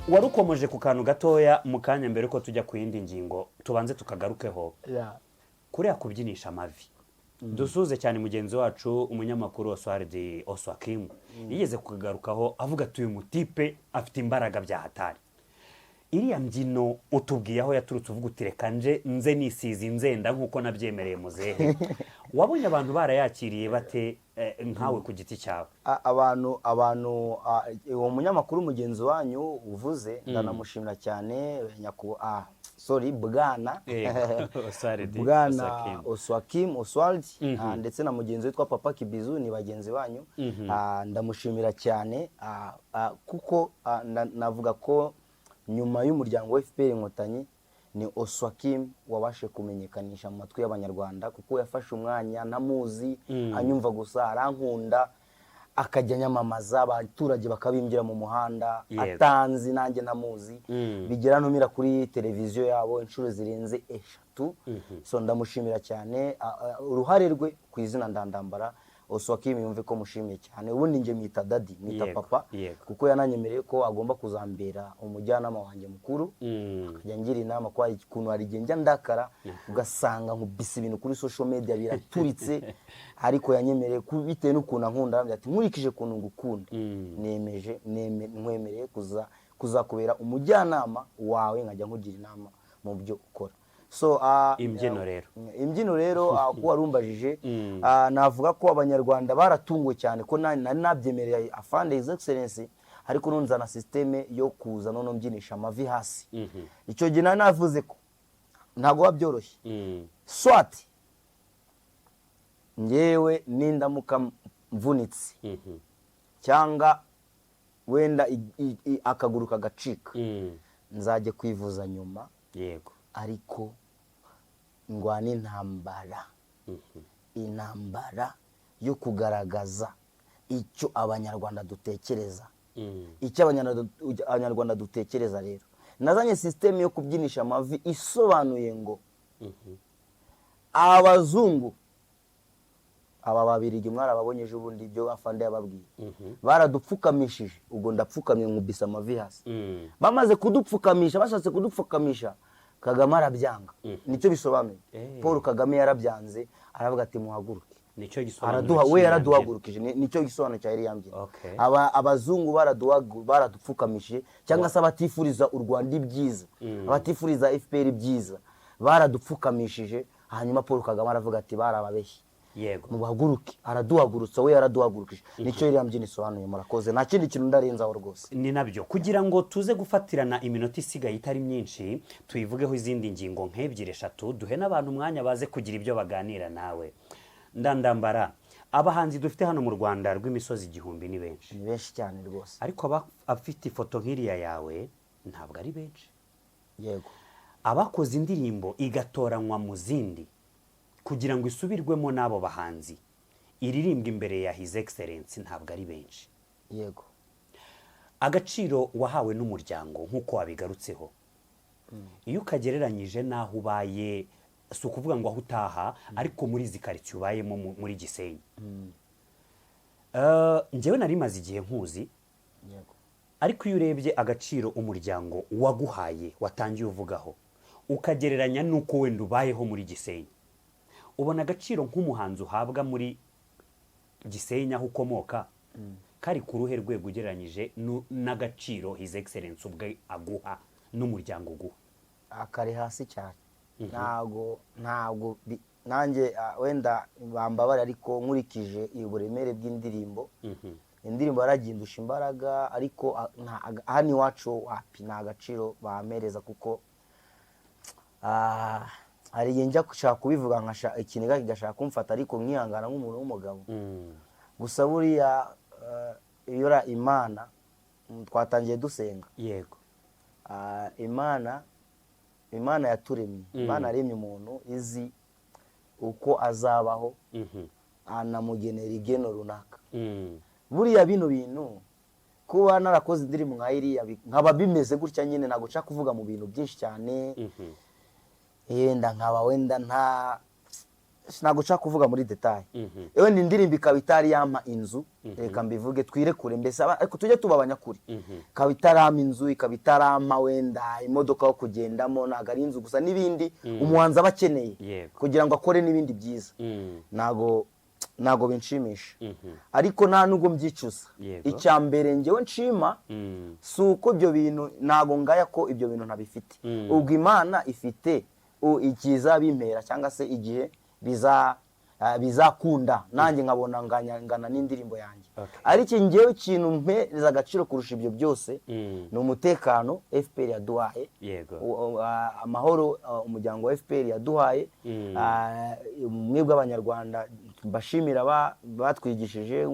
wari ukomeje ku kantu gatoya mu kanya mbere ko tujya ku yindi ngingo tubanze tukagarukeho kuriya kubyinisha amavi dusuze cyane mugenzi wacu umunyamakuru Oswald Oswakim yigeze kugarukaho avuga ati uyu mutipe afite imbaraga bya hatari iriya mbyino utubwiye aho yaturutse uvuga uti reka nze nisize inzenda nk'uko nabyemereye muzehe wabonye abantu barayakiriye bate nkawe ku giti cyawe abantu uwo munyamakuru mugenzi wanyu uvuze ndanamushimira cyane bwana Oswald ndetse na mugenzi witwa Papa Kibizu ni bagenzi banyu ndamushimira cyane kuko navuga ko nyuma y'umuryango wa FPR Inkotanyi ni Oswakim wabashe kumenyekanisha mu matwi y'abanyarwanda kuko yafashe umwanya namuzi anyumva gusa arankunda akajya nyamamaza abaturage bakabimbira mu muhanda atanzi nanjye namuzi bigera ntumira kuri televiziyo yabo inshuro zirenze 3 so ndamushimira cyane uruhare rwe ku izina ndambara Oswakim yumve ko mushimiye cyane ubundi nje mwita daddy mwita papa kuko yananyemereye ko agomba kuzambera umujyanama wanjye mukuru akajya ngira inama ko hari ikuntu hari genjya ndakara ugasanga nkubise ibintu kuri social media biraturitse ariko yanyemereye kubitewe n'ukuntu ankunda ati nkurikije kuntu ngukunda nkwemereye kuzakubera umujyanama wawe nkajya nkugira inama mu byo ukora so imbyino rero ko warumbajije navuga ko abanyarwanda baratunguwe cyane ko nari nabyemereye afande his excellence ariko nunzana systeme yo kuza none mbyinisha amavi hasi icyo gihe navuze ko ntago wabyoroshye swati ngewe nindamuka mvunitse cyangwa wenda akaguru kagacika nzajye kwivuza nyuma yego ariko ngwana intambara yo kugaragaza icyo abanyarwanda dutekereza icyo abanyarwanda dutekereza rero nazanye system yo kubyinisha amavi isobanuye ngo abazungu aba babirigi mwarababonye ejo bundi ibyo afande yababwiye baradupfukamishije ubwo ndapfukamye nkubisa amavi hasi bamaze kudupfukamisha bashatse kudupfukamisha Kagame arabyanga nicyo bisobanuye Paul Kagame yarabyanze aravuga ati muhaguruke nicyo gisobanuye we yaraduhagurukije nicyo gisobanuye cya Yambye abazungu baradupfukamishije cyangwa se abatifuriza u Rwanda ibyiza abatifuriza FPR ibyiza baradupfukamishije hanyuma Paul Kagame aravuga ati barababeshye yego mubahaguruke araduhagurutsa we yaraduhagurukije nicyo Yambye nisobanuye murakoze nta kindi kintu ndarenzaho rwose ni nabyo kugira ngo tuze gufatirana iminota isigaye itari myinshi tuyivugeho izindi ngingo nk'ebyiri eshatu duhe n'abantu umwanya baze kugira ibyo baganira nawe ndambara abahanzi dufite hano mu Rwanda rw'imisozi igihumbi ni benshi cyane rwose ariko afite ifoto nk'iriya yawe ntabwo ari benshi yego abakoze indirimbo igatoranywa mu zindi kugira ngo isubirwemo n'abo bahanzi iririmbwa imbere ya his excellence ntabwo ari benshi yego agaciro wahawe n'umuryango nk'uko wabigarutseho iyo ukagereranyije n'aho ubaye si ukuvuga ngo aho utaha ariko muri izi karitsiye ubayemo muri Gisenyi njyewe nari maze igihe nkuzi ariko iyo urebye agaciro umuryango waguhaye watangiye uvugaho ukagereranya n'uko wenda ubayeho muri Gisenyi, ubona agaciro nk'umuhanzi uhabwa muri Gisenyi aho ukomoka kari ku ruhe rwego ugereranyije n'agaciro His Excellence ubwe aguha n'umuryango uguha? akari hasi cyane. ntabwo nanjye wenda bambabara, ariko nkurikije uburemere bw'indirimbo, indirimbo yaragindusha imbaraga, ariko hano iwacu wapi nta gaciro bamereza, kuko hari igihe njya gushaka kubivuga ikiniga kigashaka kumfata, ariko nkihangana nk'umuntu w'umugabo. gusa buriya iyo Imana twatangiye dusenga, yego, Imana yaturemye, Imana yaremye umuntu izi uko azabaho, anamugenera igeno runaka. buriya bino bintu kuba narakoze indirimbo nka iriya nkaba bimeze gutya nyine, ntabwo nshaka kuvuga mu bintu byinshi cyane, yenda nkaba wenda ntabwo nshaka kuvuga muri detaye. wenda indirimbo ikaba itari yampa inzu, reka mbivuge twirekure mbese, ariko tujye tuba abanyakuri. ikaba itarama inzu, ikaba itarama wenda imodoka yo kugendamo, ntabwo ari inzu gusa, n'ibindi umuhanzi aba akeneye kugira ngo akore n'ibindi byiza, ntabwo binshimisha. ariko nta nubwo mbyicuza. icya mbere njyewe nshima si uko ibyo bintu, ntabwo ngaya ko ibyo bintu ntabifite. ubwo Imana ifite ikiza bimpera, cyangwa se igihe bizakunda nanjye nkabona ngana n'indirimbo yanjye. ariko njyewe ikintu mpereza agaciro kurusha ibyo byose ni umutekano FPR yaduhaye, amahoro umuryango wa FPR yaduhaye, ubumwe bw'abanyarwanda mbashimira batwigishije,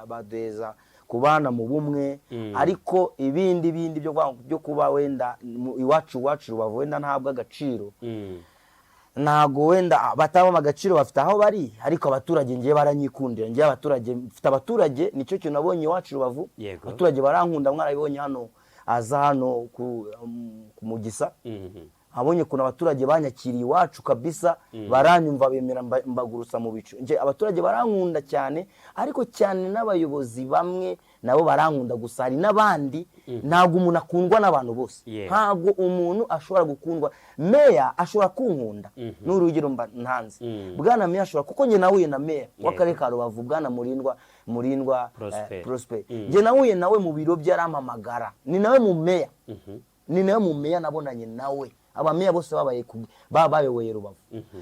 baduheza kubana mu bumwe. ariko ibindi byo kuba wenda iwacu Rubavu wenda ntabwo agaciro, ntago wenda batabamo agaciro bafite aho bari, ariko abaturage ngiye baranyikundira. ngiye mfite abaturage, nicyo kintu nabonye iwacu Rubavu, abaturage barankunda. mwarabibonye hano aza hano ku Mugisa, abonye kuna abaturage banyakiriye iwacu kabisa, baranyumva bemera mbagurutsa mu bicu. abaturage barankunda cyane, ariko cyane n'abayobozi bamwe nabo barankunda. gusa hari n'abandi, ntabwo umuntu akundwa n'abantu bose. ntabwo umuntu ashobora gukundwa. meya ashobora kunkunda, n'urugero mba ntanze, bwana meya ashobora, kuko njye nahuye na meya w'akarere ka Rubavu, bwana Murindwa Prosper. njye nahuye nawe mu biro bye, arampamagara. ni nawe mu meya nabonanye nawe. abameya bose bayoboye Rubavu,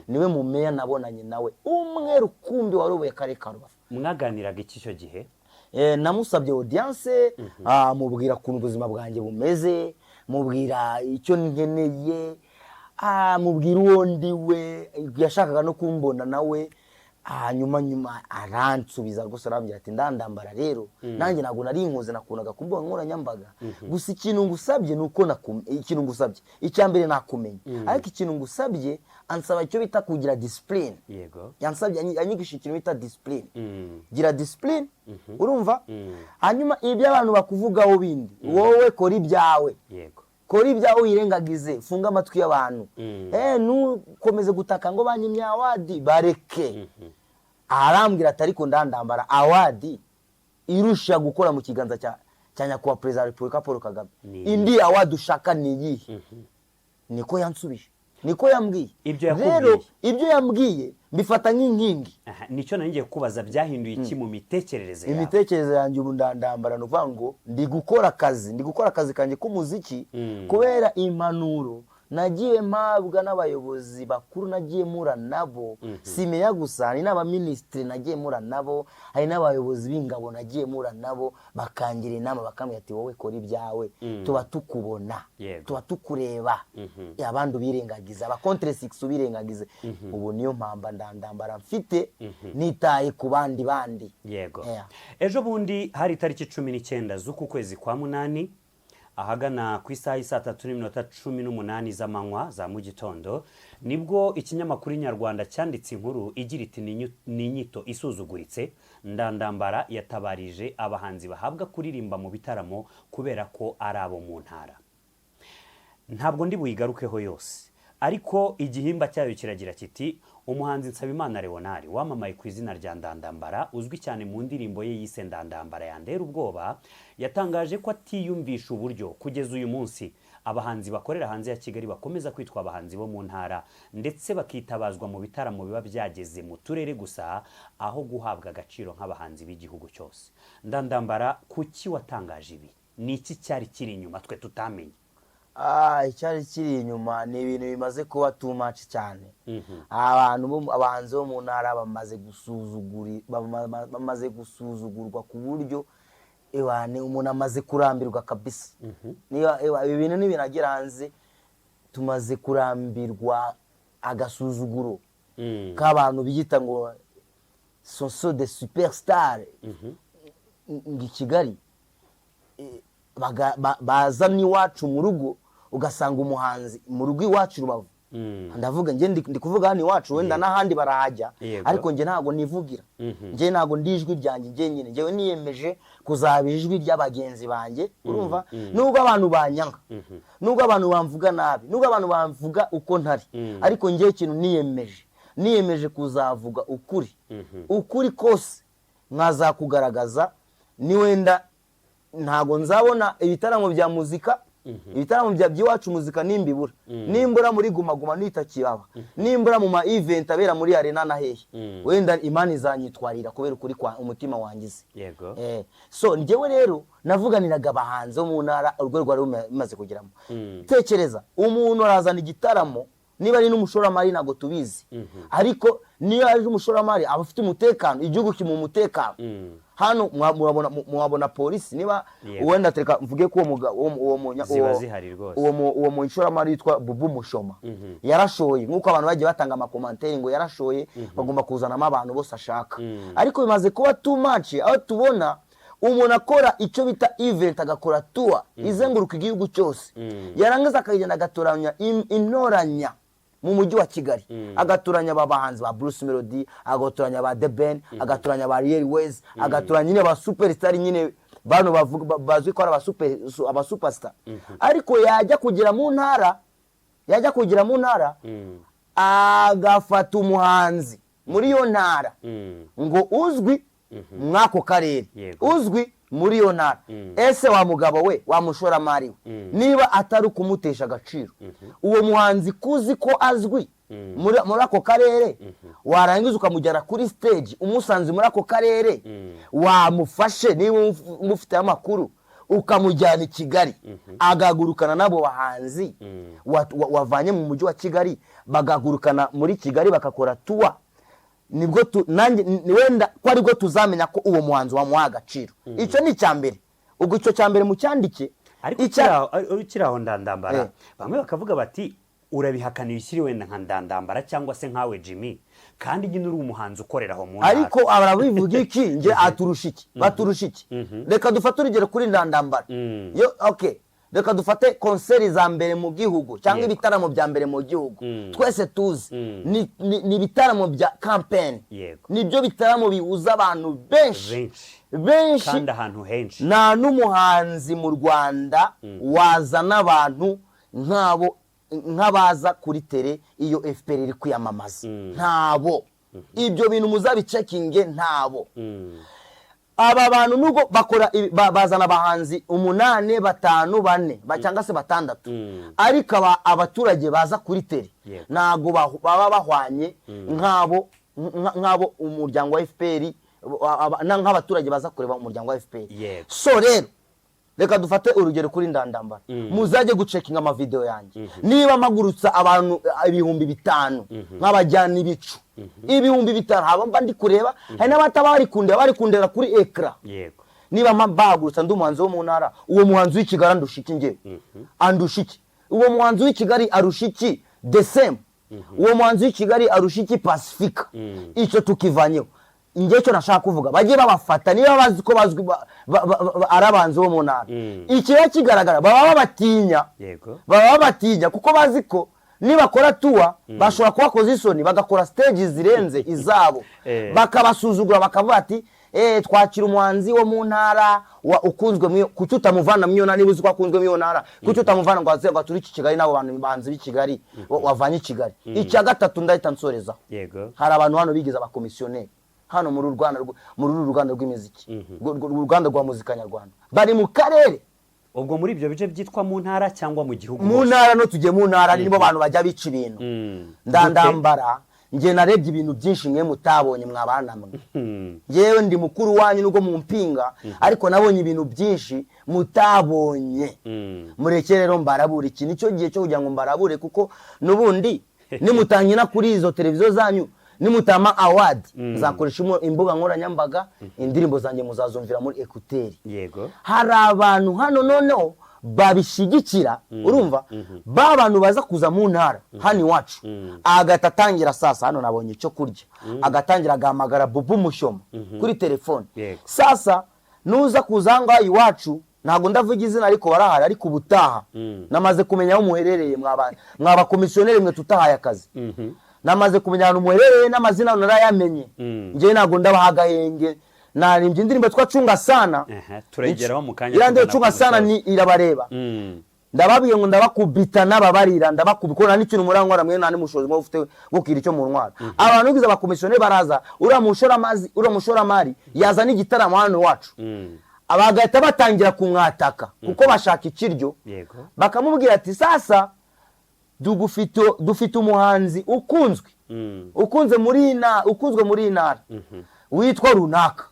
niwe mu meya nabonanye nawe umwe rukumbi wayoboye akarere ka Rubavu. mwaganiraga iki icyo gihe? namusabye audience, mubwira ukuntu ubuzima bwanjye bumeze, mubwira icyo nkeneye, mubwira uwo ndiwe. yashakaga no kumbona nawe, nyuma aransubiza rwose, arambwira ati ndandambara rero nanjye ntabwo nari inkoze, nakundaga ku mbuga nkoranyambaga. gusa ikintu ngusabye ni uko ikintu ngusabye icya mbere nakumenya, ariko ikintu ngusabye ansaba icyo bita kugira discipline. yansabye anyigisha ikintu bita discipline. gira discipline, urumva. hanyuma ibyo abantu bakuvugaho bindi, wowe kora ibyawe. kora ibyawe, wirengagize, funga amatwi y'abantu. nukomeze gutaka ngo banyimye awadi, bareke. arambwira ati ariko ndandambara awadi irusha gukora mu kiganza cya nyakubahwa perezida wa Repubulika Paul Kagame. indi awadi ushaka ni iyihe? niko yansubije, niko yambwiye. rero ibyo yambwiye mbifata nk'inkingi. nicyo ngiye kubaza, byahinduye iki mu mitekerereze yawe? imitekerereze yanjye ubu ndandambara, ni ukuvuga ngo ndi gukora akazi kanjye k'umuziki, kubera impanuro nagiye mpabwa n'abayobozi bakuru, nagiye mura nabo. si meya gusa, hari n'abaminisitiri nagiye mura nabo, hari n'abayobozi b'ingabo nagiye mura nabo, bakangira inama, bakambwira ati wowe kora ibyawe, tuba tukubona, tuba tukureba. abandi ubirengagiza, aba contre 6 ubirengagize. ubu niyo mpamba ndandambara mfite, nitaye ku bandi. yego. ejo bundi hari itariki 19 z'uku kwezi kwa munani, ahagana ku isaha y'isa 3:18 z'amanywa za mu gitondo, nibwo ikinyamakuru Nyarwanda cyanditse inkuru igira iti ni inyito isuzuguritse, ndandambara yatabarije abahanzi bahabwa kuririmba mu bitaramo kubera ko ari abo mu ntara. ntabwo ndi buyigarukeho yose, ariko igihimba cyayo kiragira kiti umuhanzi Nsabimana Leonard wamamaye ku izina rya Ndandambara uzwi cyane mu ndirimbo ye yise Ndandambara yandera ubwoba yatangaje ko atiyumvisha uburyo kugeza uyu munsi abahanzi bakorera hanze ya Kigali bakomeza kwitwa abahanzi bo mu ntara ndetse bakitabazwa mu bitaramo biba byageze mu turere gusa aho guhabwa agaciro nk'abahanzi b'igihugu cyose. Ndandambara, kuki watangaje ibi? Ni iki cyari kiri inyuma twe tutamenye? Icyari kiri inyuma ni ibintu bimaze kuba too much cyane. Abahanzi bo mu ntara bamaze gusuzugurwa ku buryo umuntu amaze kurambirwa kabisa. Ibi bintu n'ibinagera hanze tumaze kurambirwa agasuzuguro k'abantu biyita ngo sont des superstars ngi Kigali baza n'iwacu mu rugo ugasanga umuhanzi mu rugo iwacu Rubavu. Ndavuga nge ndi kuvuga hano iwacu wenda n'ahandi barahajya ariko nge ntago nivugira. Nge ntago ndijwi ryanjye nge nyine ngewe niyemeje kuzaba ijwi ry'abagenzi banjye. Urumva nubwo abantu banyanga, nubwo abantu bamvuga nabi, nubwo abantu bamvuga uko ntari, ariko nge ikintu niyemeje kuzavuga ukuri kose nkazakugaragaza. Ni wenda ntago nzabona ibitaramo bya muzika, ibitaramo by'iwacu muzika nimbibura, nimbura muri Guma Guma nitakibaba, nimbura mu ma event abera muri arena na hehe, wenda Imana izanyitwarira kubera ukuri kwa umutima wangize. Yego. So njyewe rero navuganiraga abahanzi bo mu ntara urwego rwari rumaze kugeramo. Tekereza umuntu arazana igitaramo, niba ari n'umushoramari nago tubizi, ariko niyo ari umushoramari aba afite umutekano, igihugu kimu umutekano. Hano mwabona polisi, niba wenda tereka mvuge ko uwo mu inshoramari yitwa Bubu Mushoma yarashoye, nkuko abantu bagiye batanga amakomantere ngo yarashoye bagomba kuzanamo abantu bose ashaka. Ariko bimaze kuba too much aho tubona umuntu akora icyo bita event, agakora tour izenguruka igihugu cyose, yarangiza akagenda agatoranya intoranya mu mujyi wa Kigali, agaturanya abahanzi ba Bruce Melody, agaturanya ba The Ben, agaturanya ba Real Ways, agaturanya nyine ba superstar nyine bano bavuga bazwi ko ari aba superstar. Ariko yajya kugira mu ntara agafata umuhanzi muri yo ntara ngo uzwi mwako karere, uzwi muri yo ntara. Ese wa mugabo we, wa mushoramari we, niba atari kumutesha agaciro uwo muhanzi kuzi ko azwi muri ako karere, warangiza ukamujyana kuri stage umusanze muri ako karere, wamufashe niba mufite amakuru ukamujyana i Kigali, agagurukana nabo bahanzi wavanye mu mujyi wa Kigali, bagagurukana muri Kigali bakakora tour. Nibwo wenda ko aribwo tuzamenya ko uwo muhanzi wamuha agaciro. Icyo ni icyambere. Ubwo icyo cyambere mu cyandike. Ariko ukiraho Ndandambara bamwe bakavuga bati urabihakana ibishyiri wenda nka Ndandambara cyangwa se nkawe Jimmy, kandi nyine uri umuhanzi ukoreraho mu ntara. Ariko abarabivuga iki nge baturusha iki? Reka dufate urugero kuri Ndandambara. Okay, reka dufate konseri za mbere mu gihugu cyangwa ibitaramo bya mbere mu gihugu twese tuzi ni ibitaramo bya campaign. Nibyo bitaramo bihuza abantu benshi kandi ahantu henshi. Nta n'umuhanzi mu Rwanda wazana abantu nk'abaza kuri tele iyo FPR iri kwiyamamaza. Ntabo. Ibyo bintu muzabicekinge ntabo. Aba bantu nuko bakora bazana abahanzi 8, 5, 4 cyangwa se 6, ariko abaturage baza kuri tele nago baba bahwanye nk'abo umuryango wa FPR, nk'abaturage baza kureba umuryango wa FPR. So rero reka dufate urugero kuri Ndandambara. Muzaje gucekinga ama video yanjye, niba magurutsa abantu 5,000 nk'abajyana ibicu 5,000 haba ndi kureba, hari n'abatabari kundera kuri ekra. Niba mbagurutsa ndumuhanzi wo mu ntara, uwo muhanzi w'Ikigali andushiki ngewe, andushiki. Uwo muhanzi w'Ikigali arushiki the same, uwo muhanzi w'Ikigali arushiki Pacifica. Icyo tukivanyeho. Nge cyo nashaka kuvuga bagiye babafata niba bazi ko bazwi arabanze wo mu ntara. Ikiba kigaragara baba babatinya kuko bazi ko nibakora tour bashobora kubakoza isoni bagakora stage zirenze izabo, bakabasuzugura bakavuga ati twakira umuhanzi wo mu ntara ukunzwe kuki utamuvana mu ntara niba uzi ko akunzwe mu ntara kuki utamuvana ngo aze turi iki Kigali n'abo bantu bahanzi b'i Kigali wavanye i Kigali. Icya gatatu ndahita nsoreza, hari abantu hano bigize abakomisiyoneri hano muri uru ruganda rw'imiziki, uruganda rwa muzika nyarwanda, bari mu karere. Ubwo muri ibyo bice byitwa mu ntara cyangwa mu gihugu? Mu ntara, no tugiye mu ntara, nibo bantu bajya bica ibintu. Ndandambara nge narebye ibintu byinshi mwe mutabonye mwabana mwe. Yewe ndi mukuru wanyu nubwo mu mpinga, ariko nabonye ibintu byinshi mutabonye. Mureke rero mbarabure, iki nicyo gihe cyo kugira ngo mbarabure, kuko nubundi nimutangina kuri izo televiziyo zanyu, nimutama award zakoresha imbuga nkoranyambaga, indirimbo zanjye muzazumvira muri ekuteri. Hari abantu hano noneho babishigikira, urumva, ba bantu baza kuza mu ntara hano iwacu, agatatangira sasa, hano nabonye icyo kurya, agatangira agahamagara Bubu Mushyoma kuri telefone. Sasa nuza kuza ngaho iwacu, ntago ndavuga izina ariko barahari, ariko ubutaha namaze kumenya aho muherereye, mwaba komisiyoneri mwe tutahaye akazi. Namaze kumenya ahantu muherereye n'amazina narayamenye. Ngewe ntago ndabahagahenge, narimbye indirimbo twacunga sana, turageraho mu kanya. Irande cunga sana ni irabareba. Ndababwiye ngo ndabakubita n'ababarira, ndabakubikora n'ikintu murankora mwe nani mushozi mwe ufite gukira icyo mu ntwara. Abantu bigize abakomisiyoneri baraza, uramushora mari yaza n'igitaramo hano wacu. Abagahita batangira kumwataka kuko bashaka ikiryo, bakamubwira ati sasa dufite umuhanzi ukunzwe muri intara witwa runaka.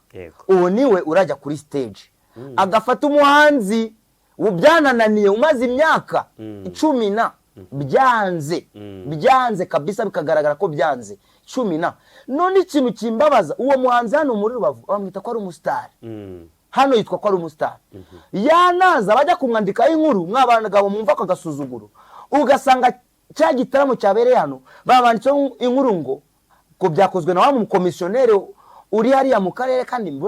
Uwo niwe urajya kuri stage, agafata umuhanzi byanananiye umaze imyaka 10 byanze kabisa, bikagaragara ko byanze 10. None ikintu kimbabaza, uwo muhanzi hano muri Rubavu bamwita ko ari umustar, hano yitwa ko ari umustar. Yanaza bajya kumwandika inkuru, mwabagabo mumva ko gasuzuguro, ugasanga cya gitaramo cyabereye hano babanditseho inkuru ngo ko byakozwe na wa mu komisiyoneri uri hariya mu karere, kandi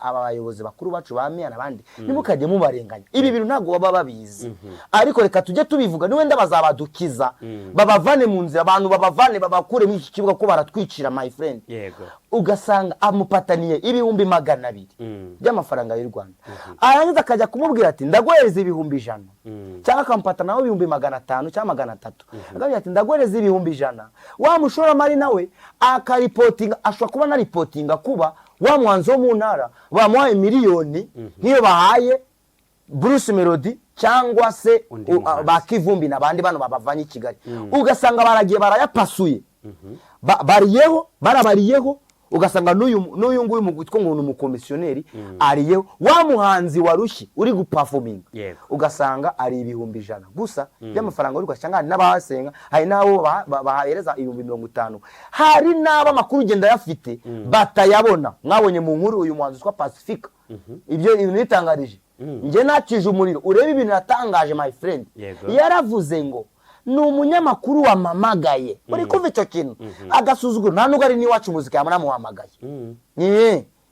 abayobozi bakuru bacu bamiya nabandi nimukajye mubarenganya. Ibi bintu ntago baba babizi, ariko reka tujye tubivuga, ni wenda bazabadukiza, babavane mu nzira, abantu babavane babakure mu iki kibuga ko baratwicira my friend. Ugasanga amupataniye ibihumbi 200 by'amafaranga y'u Rwanda, arangiza akajya kumubwira ati ndaguhereza ibihumbi 100, cyangwa akampata nawe ibihumbi 500 cyangwa 300, akavuga ati ndaguhereza ibihumbi 100. Wa mushora mari nawe akaripotinga, ashobora kuba na ripotinga kuba wa mwanzi wo mu ntara bamuhaye miliyoni nk'iyo bahaye Bruce Melody cyangwa se bakivumbi n'abandi bano babavanye i Kigali. Ugasanga baragiye barayapasuye, barabariyeho, ugasanga n'uyu nguyu mu gutwa ngo umukomisiyoneri ariyeho, wa muhanzi warushye uri guperforming, ugasanga ari ibihumbi 100 gusa by'amafaranga y'u Rwanda, cyangwa n'abahasenga, hari nabo bahereza ibihumbi 50. Hari n'aba makuru ugenda yafite batayabona. Mwabonye mu nkuru uyu muhanzi kwa Pacific, ibyo ibintu bitangarije, nge nakije umuriro, urebe ibintu yatangaje my friend. Yaravuze ngo ni umunyamakuru wamamagaye, uri kumva icyo kintu, agasuzuguro, nta nubwo ari n'iwacu muzika yamuhamagaye.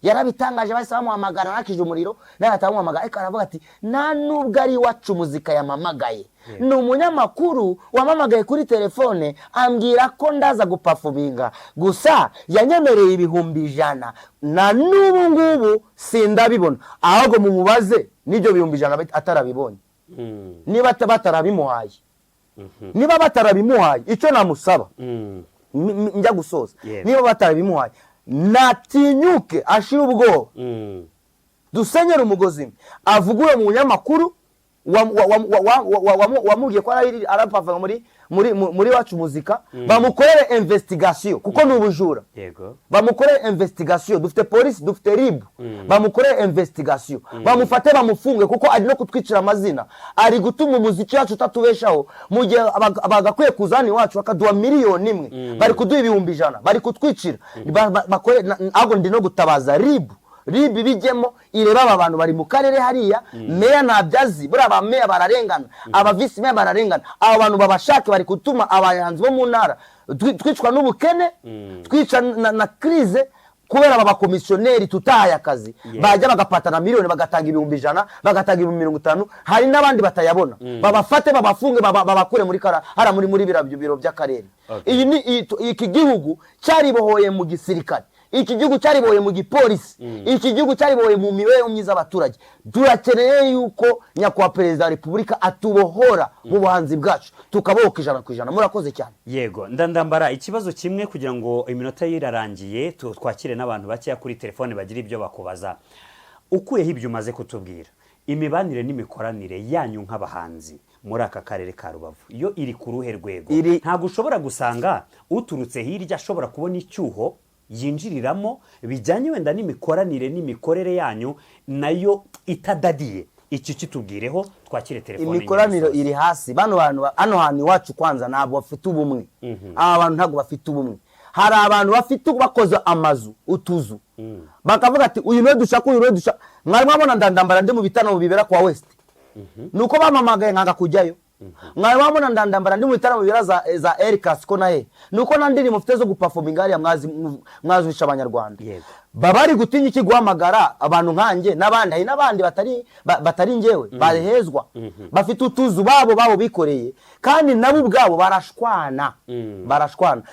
Yarabitangaje, bahise bamuhamagara, nakije umuriro nawe atamuhamagaye, ariko aravuga ati nta nubwo ari iwacu muzika yamamagaye, ni umunyamakuru wamamagaye kuri telefone ambwira ko ndaza guperforminga, gusa yanyemereye ibihumbi 100, na n'ubu ngubu sindabibona. Ahubwo mumubaze n'ibyo bihumbi 100 atarabibonye, niba batarabimuhaye, niba batarabimuhaye, icyo namusaba njya gusoza, niba batarabimuhaye natinyuke ashira ubwoba, dusenyera umugozi, avugure mu munyamakuru wamubwiye ko arapava muri wacu muzika, bamukorere investigation kuko ni ubujura, bamukorere investigation. Dufite polisi, dufite RIB, bamukorere investigation, bamufate bamufunge, kuko ari no kutwicira amazina, ari gutuma umuziki wacu utatubeshaho. Mu gihe bagakwiye kuzana iwacu bakaduha miliyoni 1, bari kuduha ibihumbi 100, bari kutwicira. Ahubwo ndi no gutabaza RIB bijyemo ireba aba bantu bari mu karere hariya, meya nabyazi, buri aba meya bararengana, aba vice meya bararengana, aba bantu babashake bari gutuma abahanzi bo mu ntara twicwa n'ubukene, twica na crise, kubera aba bakomisiyoneri tutahaye akazi. Bajya bagapatana miliyoni, bagatanga ibihumbi 100, bagatanga ibihumbi 50, hari n'abandi batayabona, babafate babafunge, babakure muri biro by'akarere. Iki gihugu cyaribohoye mu gisirikare, iki gihugu cyariboye mu gipolisi, iki gihugu cyariboye mu mibereho myiza y'abaturage. Turakeneye yuko nyakubahwa perezida wa repubulika atubohora mu buhanzi bwacu tukabohoka 100%. Murakoze cyane. Yego, ndandambara ikibazo kimwe kugira ngo iminota yirarangiye twakire n'abantu bakeya kuri telefone bagira ibyo bakubaza. Ukuyeho ibyo umaze kutubwira, imibanire n'imikoranire yanyu nk'abahanzi muri aka karere ka Rubavu iyo iri ku ruhe rwego? Ntabwo ushobora gusanga uturutse hirya ashobora kubona icyuho yinjiriramo bijyanye wenda n'imikoranire n'imikorere yanyu nayo itadadiye. Iki kitubwireho twakire telefone. Imikoranire iri hasi. Bano bantu hano hantu iwacu kwanza ntabwo bafite ubumwe. Aba bantu ntabwo bafite ubumwe. Hari abantu bafite bakoze amazu utuzu bakavuga ati uyu niwe dushaka, uyu niwe dushaka. Mwari mwabona ndandambara ndi mu bitano bibera kwa West, nuko bamamagaye nkanga kujyayo. Mwari mwabona ndandambara ndi mu bitano bibera za Ericas ko nahe, nuko nandiri mufite zo guperforminga hariya mwazwisha abanyarwanda. Babari gutinya iki guhamagara abantu nkanjye n'abandi, hari n'abandi batari njyewe barehezwa bafite utuzu babo bikoreye kandi nabo ubwabo barashwana.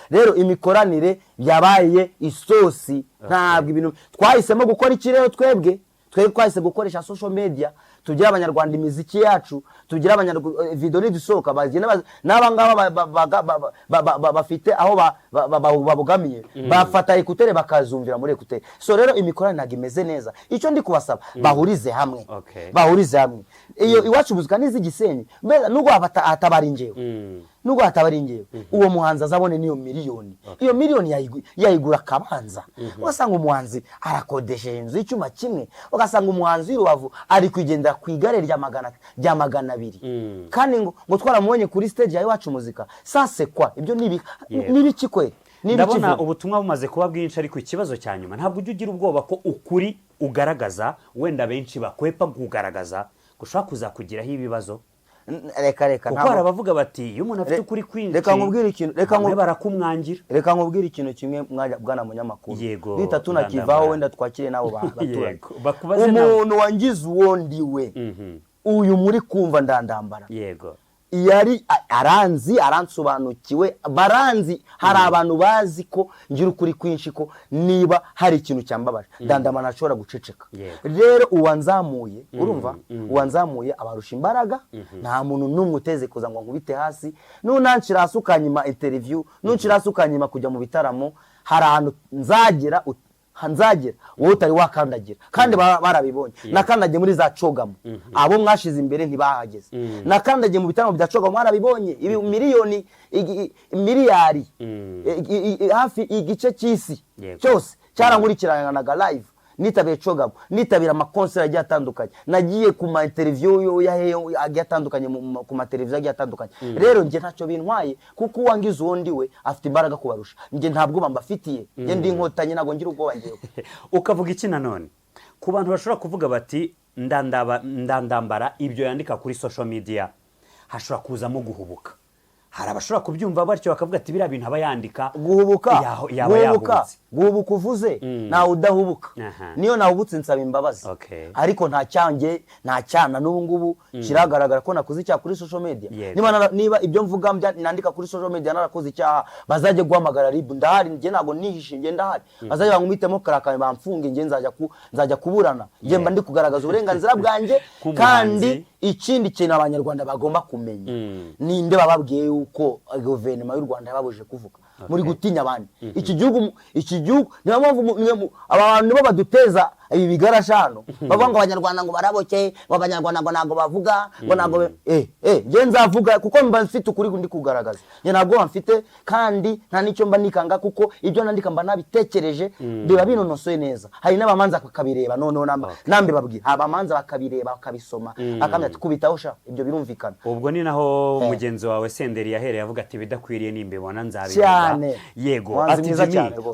Rero imikoranire yabaye isosi. Ntabwo ibintu twahisemo gukora iki rero, twebwe twahise gukoresha social media, tugira abanyarwanda imiziki yacu, tugira abanyarwanda video nidusohoka bagenda n'abangaba bafite aho babugamiye bafata ekutere bakazumvira muri ekutere. So rero imikoranire ntabwo imeze neza. Icyo ndi kubasaba bahurize hamwe, bahurize hamwe. Iyo iwacu buzika nizi Gisenyi nubwo atabari njyewe, nubwo atabari njyewe uwo muhanzi azabone niyo miliyoni. Iyo miliyoni yayigura kabanza. Ugasanga umuhanzi arakodesheje inzu y'icyuma kimwe, ugasanga umuhanzi w'Rubavu ari kwigendera ku igare rya 200 kandi ngo twaramubonye kuri stage ya iwacu muzika. Sase kwa ibyo nibiki kwe? Ndabona ubutumwa bumaze kuba bwinshi, ariko ikibazo cya nyuma ntabwo ujya ugira ubwoba ko ukuri ugaragaza wenda benshi bakwepa kugaragaza gushaka kuzakugiraho ibibazo? Reka kuko arabavuga bati iyo umuntu afite ukuri kwinshi reka nkubwire ikintu, barakumwangira. Reka nkubwire ikintu kimwe bwana munyamakuru, bita tunakivaho wenda twakire nabo baturage. Umuntu wangize uwo ndiwe uyu muri kumva ndandambara, yego, yari aransobanukiwe baranzi. Hari abantu bazi ko ngira ukuri kwinshi, ko niba hari ikintu cyambabaje ndandamana ashobora guceceka. Rero uwanzamuye, urumva, uwanzamuye abarusha imbaraga. Nta muntu numwe uteze kuza ngo nkubite hasi. Nunancira hasi ukanyima interview, nuncira hasi ukanyima kujya mu bitaramo, hari ahantu nzagera wowe utari wakandagira kandi barabibonye. Nakandagiye muri za Cogamo, abo mwashize imbere ntibahageze. Nakandagiye mu bitaramo bya Cogamo, barabibonye. Ibi miliyoni miliyari hafi igice cy'isi cyose cyarankurikiranaga live. Nitabira Cogamo, nitabira amakonseri agiye atandukanye, nagiye ku ma interview agiye atandukanye ku ma televiziyo agiye atandukanye. Rero nje ntacyo bintwaye kuko uwangize uwo ndiwe afite imbaraga kubarusha. Nje ntabwo bambafitiye, nje ndi inkotanye nago ngira ubwoba ngewe. Ukavuga iki nanone ku bantu bashobora kuvuga bati ndandambara ibyo yandika kuri social media hashobora kuzamo guhubuka? Hari abashobora kubyumva batyo bakavuga ati biriya bintu aba yandika guhubuka. Guhubuka uvuze nawe udahubuka. Niyo nahubutse nsaba imbabazi, ariko nta cyana n'ubu ngubu kiragaragara ko nakoze icyaha kuri social media. Niba ibyo mvuga nandika kuri social media narakoze icyaha, bazajye guhamagara RIB. Ndahari, nge ntabwo nihishe, nge ndahari. Bazajye bangumitemo karakame bamfunge, nge nzajya kuburana. Nge mba ndi kugaragaza uburenganzira bwanjye. Kandi ikindi kintu abanyarwanda bagomba kumenya, ninde bababwiye yuko guverinoma y'u Rwanda yababuje kuvuga? Muri gutinya abandi. Iki gihugu niyo mpamvu abantu nibo baduteza ibi bigarashano. Bavuga ngo abanyarwanda ngo barabokeye, ngo abanyarwanda ngo ntago bavuga, ngo ntago nge nzavuga kuko mba mfite ukuri ndi kugaragaza. Nge ntabwo mfite, kandi nta nicyo mba nikanga kuko ibyo nandika mba nabitekereje biba binonosoye neza. Hari n'abamanza bakabireba, nambe babwira abamanza bakabireba bakabisoma, akamya tukubitaho sha, ibyo birumvikana. Ubwo ni naho mugenzi wawe Senderi yahereye avuga ati bidakwiriye nimbibona nzabivuga. Yego, ati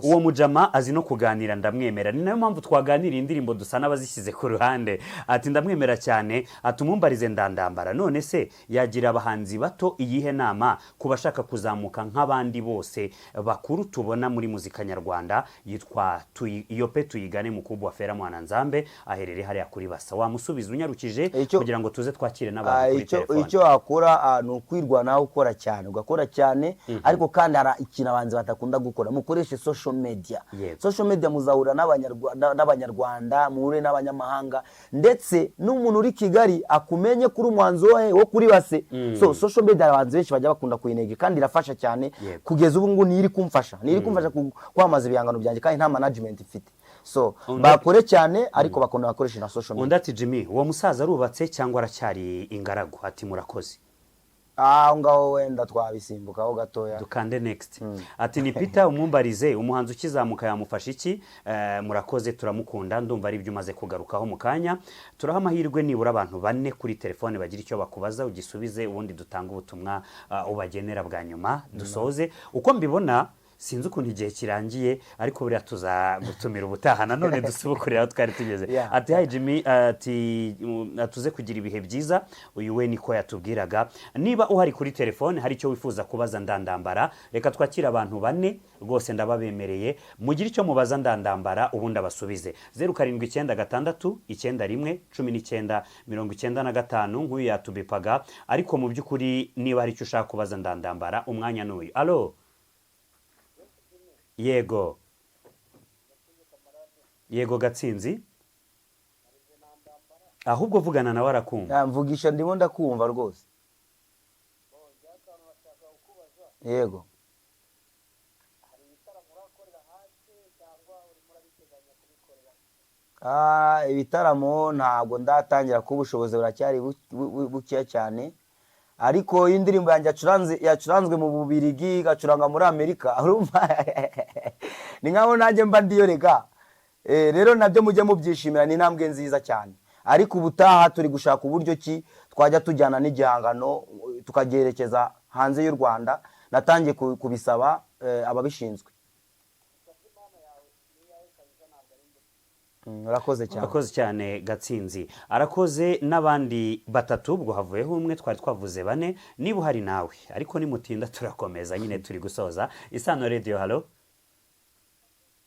uwo mujama azi no kuganira, ndamwemera. Ni nayo mpamvu twaganiriye indirimbo dusa n'abazishyize ku ruhande. Ati ndamwemera cyane, ati umumbarize ndandambara, none se yagira abahanzi bato iyihe nama ku bashaka kuzamuka nk'abandi bose bakuru tubona muri muzika nyarwanda? Yitwa Iyope Tuyigane Mukubu wa Fera Mwananzambe, aherereye hariya kuri Basa. Wamusubiza unyarukije kugira ngo tuze twakire n'abantu kuri telefone. Icyo wakora ni ukwirwanaho, ukora cyane, ugakora cyane, ariko kandi hari ikintu abanzi batakunda gukora, mukoreshe social media. Social media muzahura n'abanyarwanda, muhure n'abanyamahanga, ndetse n'umuntu uri Kigali akumenye kuri umuhanzi wo kuri Base. So social media abanzi benshi bajya bakunda kuyinega, kandi irafasha cyane. Kugeza ubu ngo niri kumfasha kwamaza ibihangano byanjye, kandi nta management ifite. So bakore cyane, ariko bakunda bakoresha na social media. Undi ati Jimmy, uwo musaza arubatse cyangwa aracyari ingaragu? Ati murakoze. Ngaho wenda twabisimbukaho gatoya, dukande next. Ati ni Peter umumbarize, umuhanzi ukizamuka yamufasha iki? Murakoze, turamukunda, ndumva ari ibyo umaze kugarukaho mu kanya. Turaha amahirwe nibura abantu 4 kuri telefone bagira icyo bakubaza, ugisubize, ubundi dutanga ubutumwa ubagenera bwa nyuma dusoze. Uko mbibona sinzi ukuntu igihe kirangiye, ariko buriya tuzagutumira ubutaha nanone dusubukure aho twari tugeze. Ati hi Jimmy, ati atuze kugira ibihe byiza. Uyu we niko yatubwiraga. Niba uhari kuri telefone hari icyo wifuza kubaza ndandambara, reka twakira abantu 4 rwose ndababemereye, mugira icyo mubaza ndandambara ubundi abasubize. 0796 91 19 95 nk'uyu yatubipaga, ariko mu by'ukuri niba hari icyo ushaka kubaza ndandambara umwanya n'uyu. Allo. Yego. Yego Gatsinzi. Ahubwo vugana nawe arakumva. Mvugisha ndimo ndakumva rwose. Yego. Ibitaramo ntabwo ndatangira kuba ubushobozi buracyari bukeya cyane, ariko indirimbo yanjye yacuranzwe mu Bubiligi, gacuranga muri Amerika, urumva ni nkaho nanjye mba ndiyo rega. Rero nabyo mujye mubyishimira, ni intambwe nziza cyane. Ariko ubutaha turi gushaka uburyo ki twajya tujyana n'igihangano tukagerekeza hanze y'u Rwanda. Natangiye kubisaba ababishinzwe. Urakoze cyane. Urakoze cyane Gatsinzi. Arakoze n'abandi 3, ubwo havuyeho umwe, twari twavuze 4. Niba uhari nawe, ariko nimutinda turakomeza, nyine turi gusoza. Isano Radio, hello.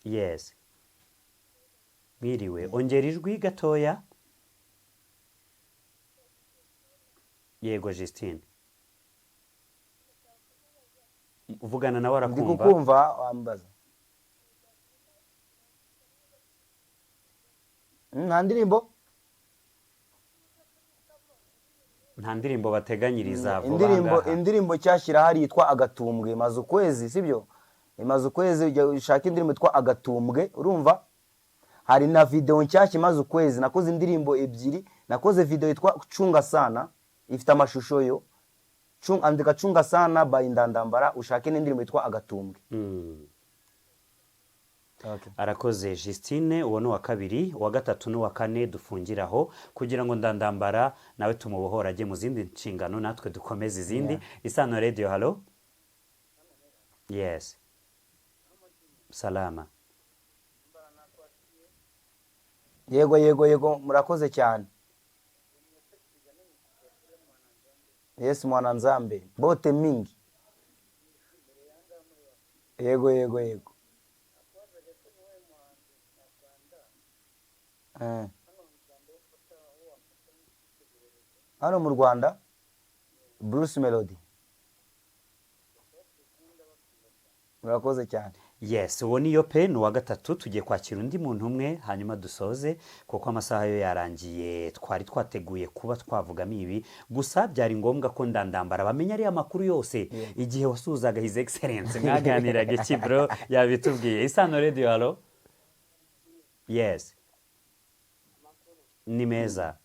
Yes. Mwiriwe, ongera ijwi gatoya. Yego Justine. Uvugana nawe arakumva. Ndi kukumva, wambaza. Nta ndirimbo bateganyiriza vuba ngaha. Indirimbo cyashyira hari yitwa Agatumbwe, imaze ukwezi, sibyo? Imaze ukwezi ushaka indirimbo yitwa Agatumbwe, urumva? Hari na video nshyashya imaze ukwezi, nakoze indirimbo 2, nakoze video yitwa Chunga Sana, ifite amashusho yo. Andika Chunga Sana by Ndandambara, ushake n'indirimbo yitwa Agatumbwe. Okay. Arakoze Justine, uwo ni wa 2, wa 3 n'uwa 4 dufungiraho kugira ngo ndandambara nawe tumubohora ajye mu zindi nshingano, natwe dukomeze izindi. Isano Radio, hello. Yes. Salama. Yego murakoze cyane. Yes Mwananzambe, bote mingi. Yego. Hano mu Rwanda Bruce Melody. Murakoze cyane. Yes, uwo ni Iyope, ni wa 3. Tugiye kwakira undi muntu umwe hanyuma dusoze, kuko amasaha yo yarangiye. Twari twateguye kuba twavugamo ibi, gusa byari ngombwa ko ndandambara bamenya ari amakuru yose. Igihe wasuzaga His Excellence mwaganiraga iki bro, yabitubwiye. Isano Radio, hello. Yes. Ni meza.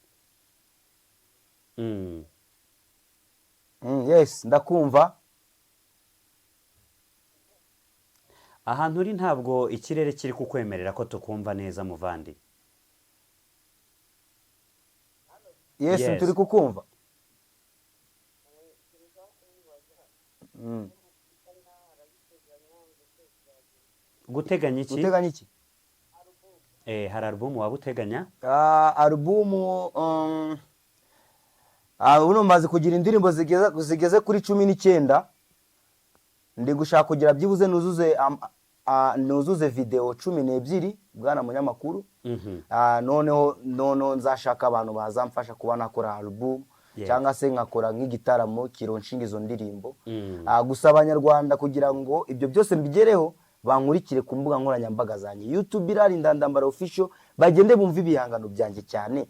Yes, ndakumva. Ahantu uri ntabwo ikirere kiri kukwemerera ko tukumva neza muvandi. Yes, turi kukumva. Guteganya iki? hari album waba uteganya? alubumu uno maze kugira indirimbo zigeze kuri 19. Ndi gushaka kugira byibuze nuzuze video 12 bwana munyamakuru. Noneho nzashaka abantu bazamfasha kuba nakora album cyangwa se nkakora nk'igitaramo kironshinga izo ndirimbo. Gusa abanyarwanda kugira ngo ibyo byose mbigereho bankurikire ku mbuga nkoranyambaga zanjye YouTube irari Ndandambara official, bagende bumva ibihangano byanjye cyane,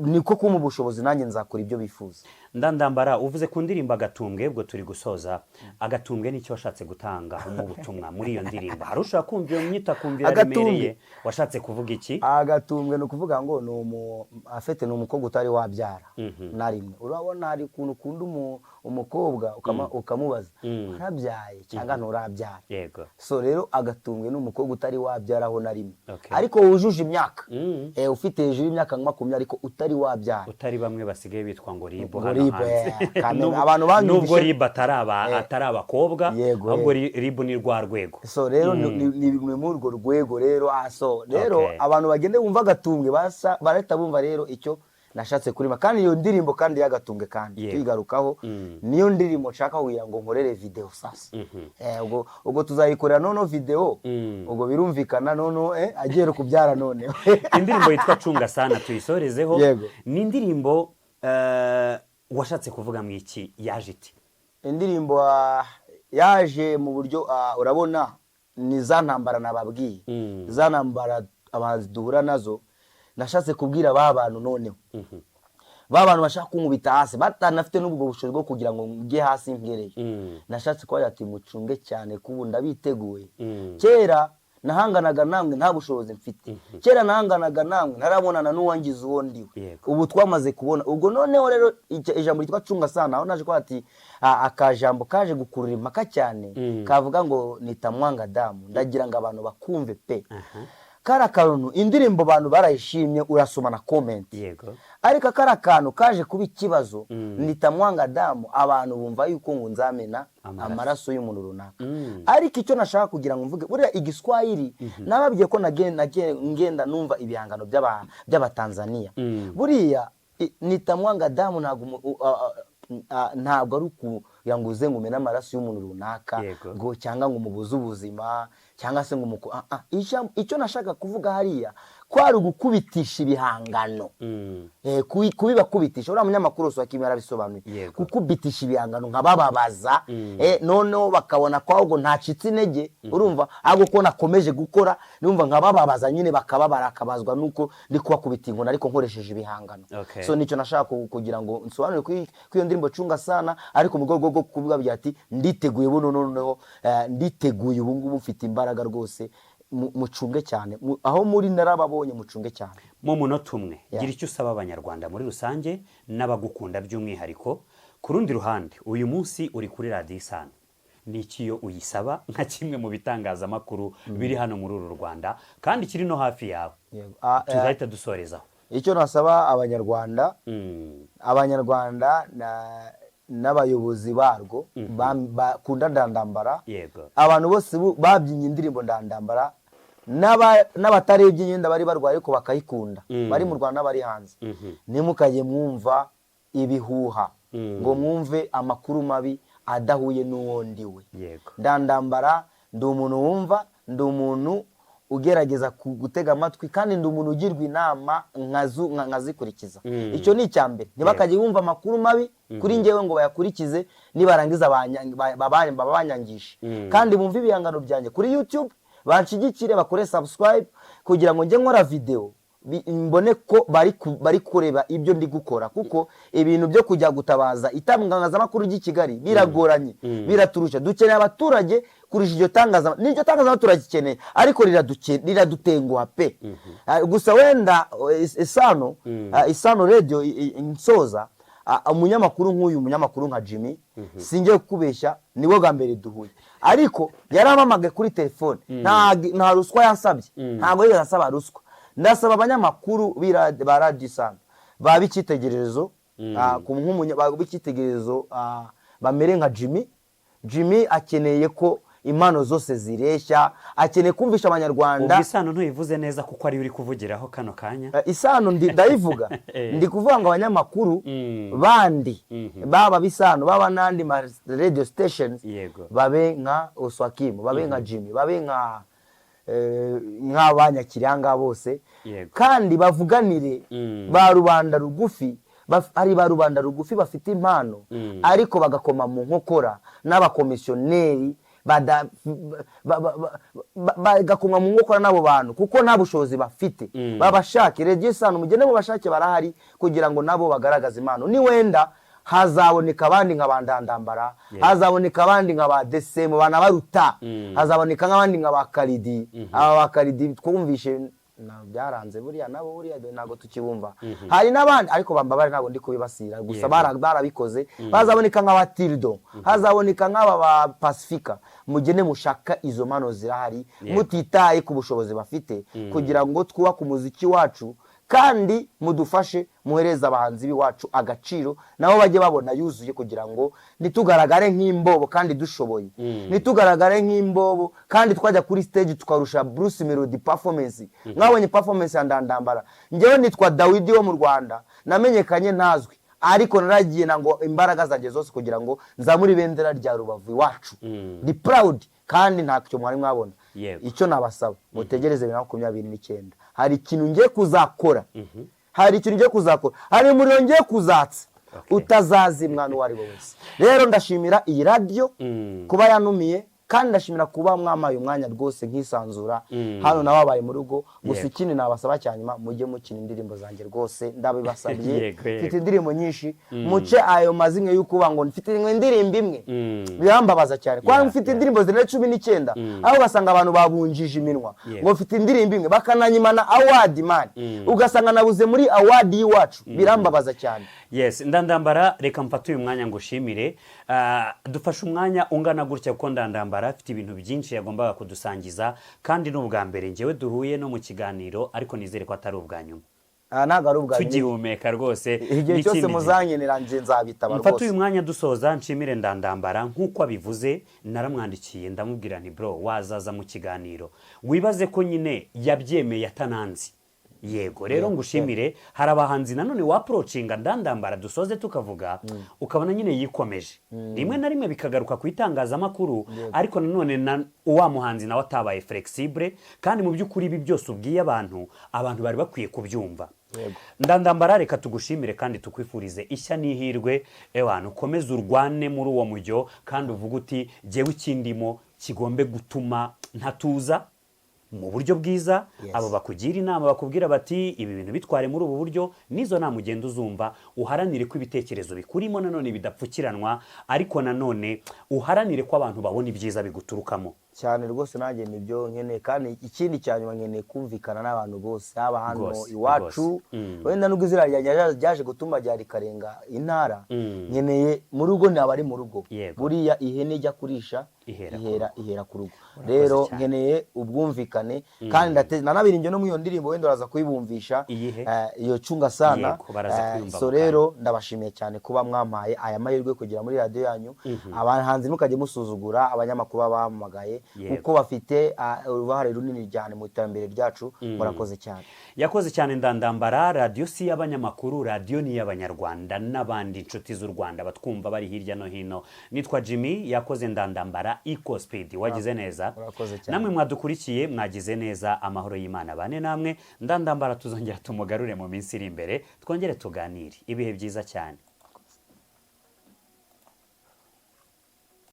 niko kuma ubushobozi nanjye nzakora ibyo bifuza. Ndandambara, uvuze ku ndirimbo Agatumbwe, ubwo turi gusoza. Agatumbwe nicyo washatse gutanga mu butumwa muri iyo ndirimbo? Hari ushaka kumva iyo myita kumvira remereye, washatse kuvuga iki? Agatumbwe no kuvuga ngo afite no umukobwa utari wabyara na rimwe. Urabona hari kuntu kunda umukobwa ukamubaza urabyaye cyangwa nturabyara. Yego. So rero Agatumbwe n'umukobwa utari wabyaraho na rimwe, ariko wujuje imyaka, ufite hejuru y'imyaka 20 ariko utari wabyara. Utari bamwe basigaye bitwa ngo ribo. Nubwo ribo atari abakobwa, ahubwo ribo ni rwa rwego. So rero ni bimwe muri urwo rwego rero. So rero abantu bagende bumva Agatumbwe bareta bumva rero icyo nashatse kurima. Kandi iyo ndirimbo kandi y'Agatumbwe kandi twigarukaho, niyo ndirimbo nshaka kugira ngo nkorere video sasa. Ubwo tuzayikorera nono video, ubwo birumvikana nono agiye kubyara none. Indirimbo yitwa Cunga Sana tuyisorezeho. Ni indirimbo washatse kuvuga mu iki, yaje iti? Indirimbo yaje mu buryo urabona ni za ntambara nababwiye, za ntambara abahanzi duhura nazo. Nashatse kubwira bantu noneho bantu bashaka kunkubita hasi batanafite n'ubwo bushobozi bwo kugira ngo nge hasi ngereye. Nashatse ko ati mucunge cyane kubunda biteguye. Kera nahanganaga namwe nta bushobozi mfite, kera nahanganaga namwe narabonana n'uwangize uwo ndiwe. Ubu twamaze kubona. Ubwo noneho rero ijambo ryitwa Cunga Sana, aho naje ko ati akajambo kaje gukurura impaka cyane kavuga ngo nitamwanga damu, ndagira ngo abantu bakumve pe. Karakantu indirimbo abantu barayishimye, urasoma na comment. Ariko karakantu kaje kuba ikibazo, nitamwanga damu, abantu bumva yuko ngo nzamena amaraso y'umuntu runaka. Ariko icyo nashaka kugira ngo mvuge, buriya igiswahili nababwiye ko ngenda numva ibihangano by'abatanzania. Buriya nitamwanga damu ntabwo ari ukugira ngo uze ngo umene amaraso y'umuntu runaka ngo cyangwa ngo umubuze ubuzima cyangwa se ngo icyo nashaka kuvuga hariya kwari ugukubitisha ibihangano, kubibakubitisha. Uriya munyamakuru Swakimi yarabisobanuye, kukubitisha ibihangano nkabababaza, noneho bakabona ko ahubwo ntacitse intege, urumva ahubwo ko nakomeje gukora, numva nkabababaza nyine bakababara, akabazwa nuko ndi kubakubita inkoni ariko nkoresheje ibihangano. So nicyo nashaka kugira ngo nsobanure ku iyo ndirimbo Cunga Sana, ariko mu rwego rwo kuvuga byati nditeguye buno noneho, nditeguye ubu ngubu mfite imbaraga rwose, mucunge cyane aho muri narababonye, mucunge cyane. Mu munota umwe gira icyo usaba abanyarwanda muri rusange n'abagukunda by'umwihariko. Ku rundi ruhande uyu munsi uri kuri Radio Isano, ni ikiyo uyisaba nka kimwe mu bitangazamakuru biri hano muri uru Rwanda kandi kiri no hafi yawe? Tuzahita dusorezaho. Icyo nasaba abanyarwanda, n'abayobozi barwo bakunda Ndandambara, abantu bose babyinnye indirimbo Ndandambara, n'abatarebye imyenda bari barwaye ariko bakayikunda, bari mu Rwanda bari hanze, ntimukajye mwumva ibihuha ngo mwumve amakuru mabi adahuye n'uwo ndiwe. Ndandambara ndi umuntu wumva, ndi umuntu ugerageza gutega amatwi, kandi ndi umuntu ugirwa inama nkazikurikiza. Icyo ni icyambere. Ntibakajye bumva amakuru mabi kuri ngewe ngo bayakurikize, nibarangiza babanyangishe. Kandi bumve ibihangano byanjye kuri YouTube, banshigikire, bakore subscribe kugira ngo nge nkora video mbone ko bari kureba ibyo ndi gukora, kuko ibintu byo kujya gutabaza itangazamakuru ry'i Kigali biragoranye, biraturusha. Dukeneye abaturage kurusha iryo tangazamakuru. N'iryo tangazamakuru turagikeneye, ariko riradutenguha pe. Gusa wenda Isano Radio insoza, umunyamakuru nk'uyu munyamakuru nka Jimmy, singiye kukubeshya, niwe bwa mbere duhuye, ariko yaramamagaye kuri telefone, nta ruswa yansabye, ntabwo yigeze asaba ruswa. Ndasaba abanyamakuru ba Radio Isano baba icyitegererezo, bamere nka Jimmy. Jimmy akeneye ko impano zose zireshya, akeneye kumvisha abanyarwanda. ubwo isano ntuyivuze neza kuko ari uri kuvugiraho kano kanya. Isano ndayivuga ndi kuvuga ngo abanyamakuru bandi baba bisano baba nandi ma radio stations babe nka Oswakimu, babe nka Jimmy, babe nka nk'abanyakiriya bose, kandi bavuganire ba rubanda rugufi. Ari ba rubanda rugufi bafite impano ariko bagakoma mu nkokora n'abakomisiyoneri bagakoma mu nkokora n'abo bantu kuko nta bushobozi bafite. Babashake Radio Isano, mugende mu bashake barahari kugira ngo nabo bagaragaze impano. Ni wenda hazaboneka abandi nka bandandambara, hazaboneka abandi nka ba Desem bana baruta, hazaboneka nk'abandi nka ba Karidi. Aba ba Karidi twumvishe na byaranze buriya nabo buriya ntago tukibumva. Hari n'abandi ariko bambabare ntago ndi kubibasira gusa barabikoze. Bazaboneka nk'aba Tildo, hazaboneka nk'aba ba Pacifica. Mugene mushaka izo mano zirahari mutitaye ku bushobozi bafite kugira ngo twubake umuziki wacu, kandi mudufashe muhereza abahanzi biwacu agaciro nabo bajye babona yuzuye kugira ngo nitugaragare nk'imbobo kandi dushoboye, nitugaragare nk'imbobo kandi twajya kuri stage tukarusha Bruce Melody performance. Mwabonye performance ya Ndandambara. Ngewe nitwa Dawidi wo mu Rwanda, namenyekanye ntazwi ariko naragiye nango imbaraga zanjye zose kugira ngo nzamuri bendera rya Rubavu iwacu. Ndi proud kandi ntacyo mwari mwabona. Icyo nabasaba mutegereze 2029 hari ikintu ngiye kuzakora, hari ikintu ngiye kuzakora, hari umuriro ngiye kuzatsa utazazi mwana wari wese. Rero ndashimira iyi radio kuba yanumiye, kandi ndashimira kuba mwamaye umwanya rwose nkisanzura hano nababaye mu rugo. Gusa ikindi nabasaba cyanyuma mujye mukina indirimbo zanjye rwose ndabibasabye. Mfite indirimbo nyinshi, muce ayo mazimwe y'ukuba ngo mfite indirimbo imwe birambabaza cyane. Kwa mfite indirimbo zire 19 aho basanga abantu babunjije iminwa ngo mfite indirimbo imwe bakananyimana award man, ugasanga nabuze muri award yiwacu. Birambabaza cyane. Yes, Ndandambara reka mfate uyu mwanya ngushimire. Dufashe umwanya ungana gutya kuko Ndandambara afite ibintu byinshi yagombaga kudusangiza, kandi n'ubwa mbere ngewe duhuye no mu kiganiro, ariko nizere ko atari ubwa nyuma. Naga ari ubwa nyuma tugihumeka rwose. Igihe cyose muzanyenera nje nzabitaba rwose. Mfate uyu mwanya dusoza nshimire Ndandambara nkuko abivuze. Naramwandikiye ndamubwira nti bro wazaza mu kiganiro, wibaze ko nyine yabyemeye atananzi. Yego rero ngushimire. Hari abahanzi nanone wa approachinga Ndandambara dusoze tukavuga ukabona nyine yikomeje rimwe na rimwe bikagaruka ku itangazamakuru, ariko nanone uwa muhanzi nawe atabaye flexible, kandi mu by'ukuri ibi byose ubwiye abantu bari bakwiye kubyumva. Ndandambara reka tugushimire kandi tukwifurize ishya n'ihirwe. Ewana ukomeze urwane muri uwo mujyo, kandi uvuga uti jewe ikindimo kigombe gutuma ntatuza mu buryo bwiza. Abo bakugira inama bakubwira bati ibi bintu bitware muri ubu buryo, nizo nama ugenda uzumva. Uharanire ko ibitekerezo bikurimo nanone bidapfukiranwa, ariko nanone uharanire ko abantu babona ibyiza biguturukamo cyane rwose. Nanjye nibyo nkeneye, kandi ikindi cyanyuma nkeneye kumvikana n'abantu bose haba hano iwacu. Wenda nubwo izira ryaje gutuma ryari karenga intara, nkeneye mu rugo ni abari mu rugo. Buriya ihene ijya kurisha ihera ku rugo. Rero nkeneye ubwumvikane, kandi nanabirinje no mu iyo ndirimbo wenda uraza kuyibumvisha iyo cunga sana. So rero ndabashimiye cyane kuba mwampaye aya mahirwe kugira muri radio yanyu. Abahanzi mukajye musuzugura abanyamakuru babahamagaye kuko bafite uruhare runini cyane mu iterambere ryacu. Murakoze cyane. Yakoze cyane Ndandambara. Radio si y'abanyamakuru, radio ni y'abanyarwanda n'abandi inshuti z'u Rwanda batwumva bari hirya no hino. Nitwa Jimmy. Yakoze Ndandambara Eco Speed. Wagize neza. Namwe mwadukurikiye mwagize neza. Amahoro y'Imana bane namwe. Ndandambara tuzongera tumugarure mu minsi iri imbere twongere tuganire. Ibihe byiza cyane.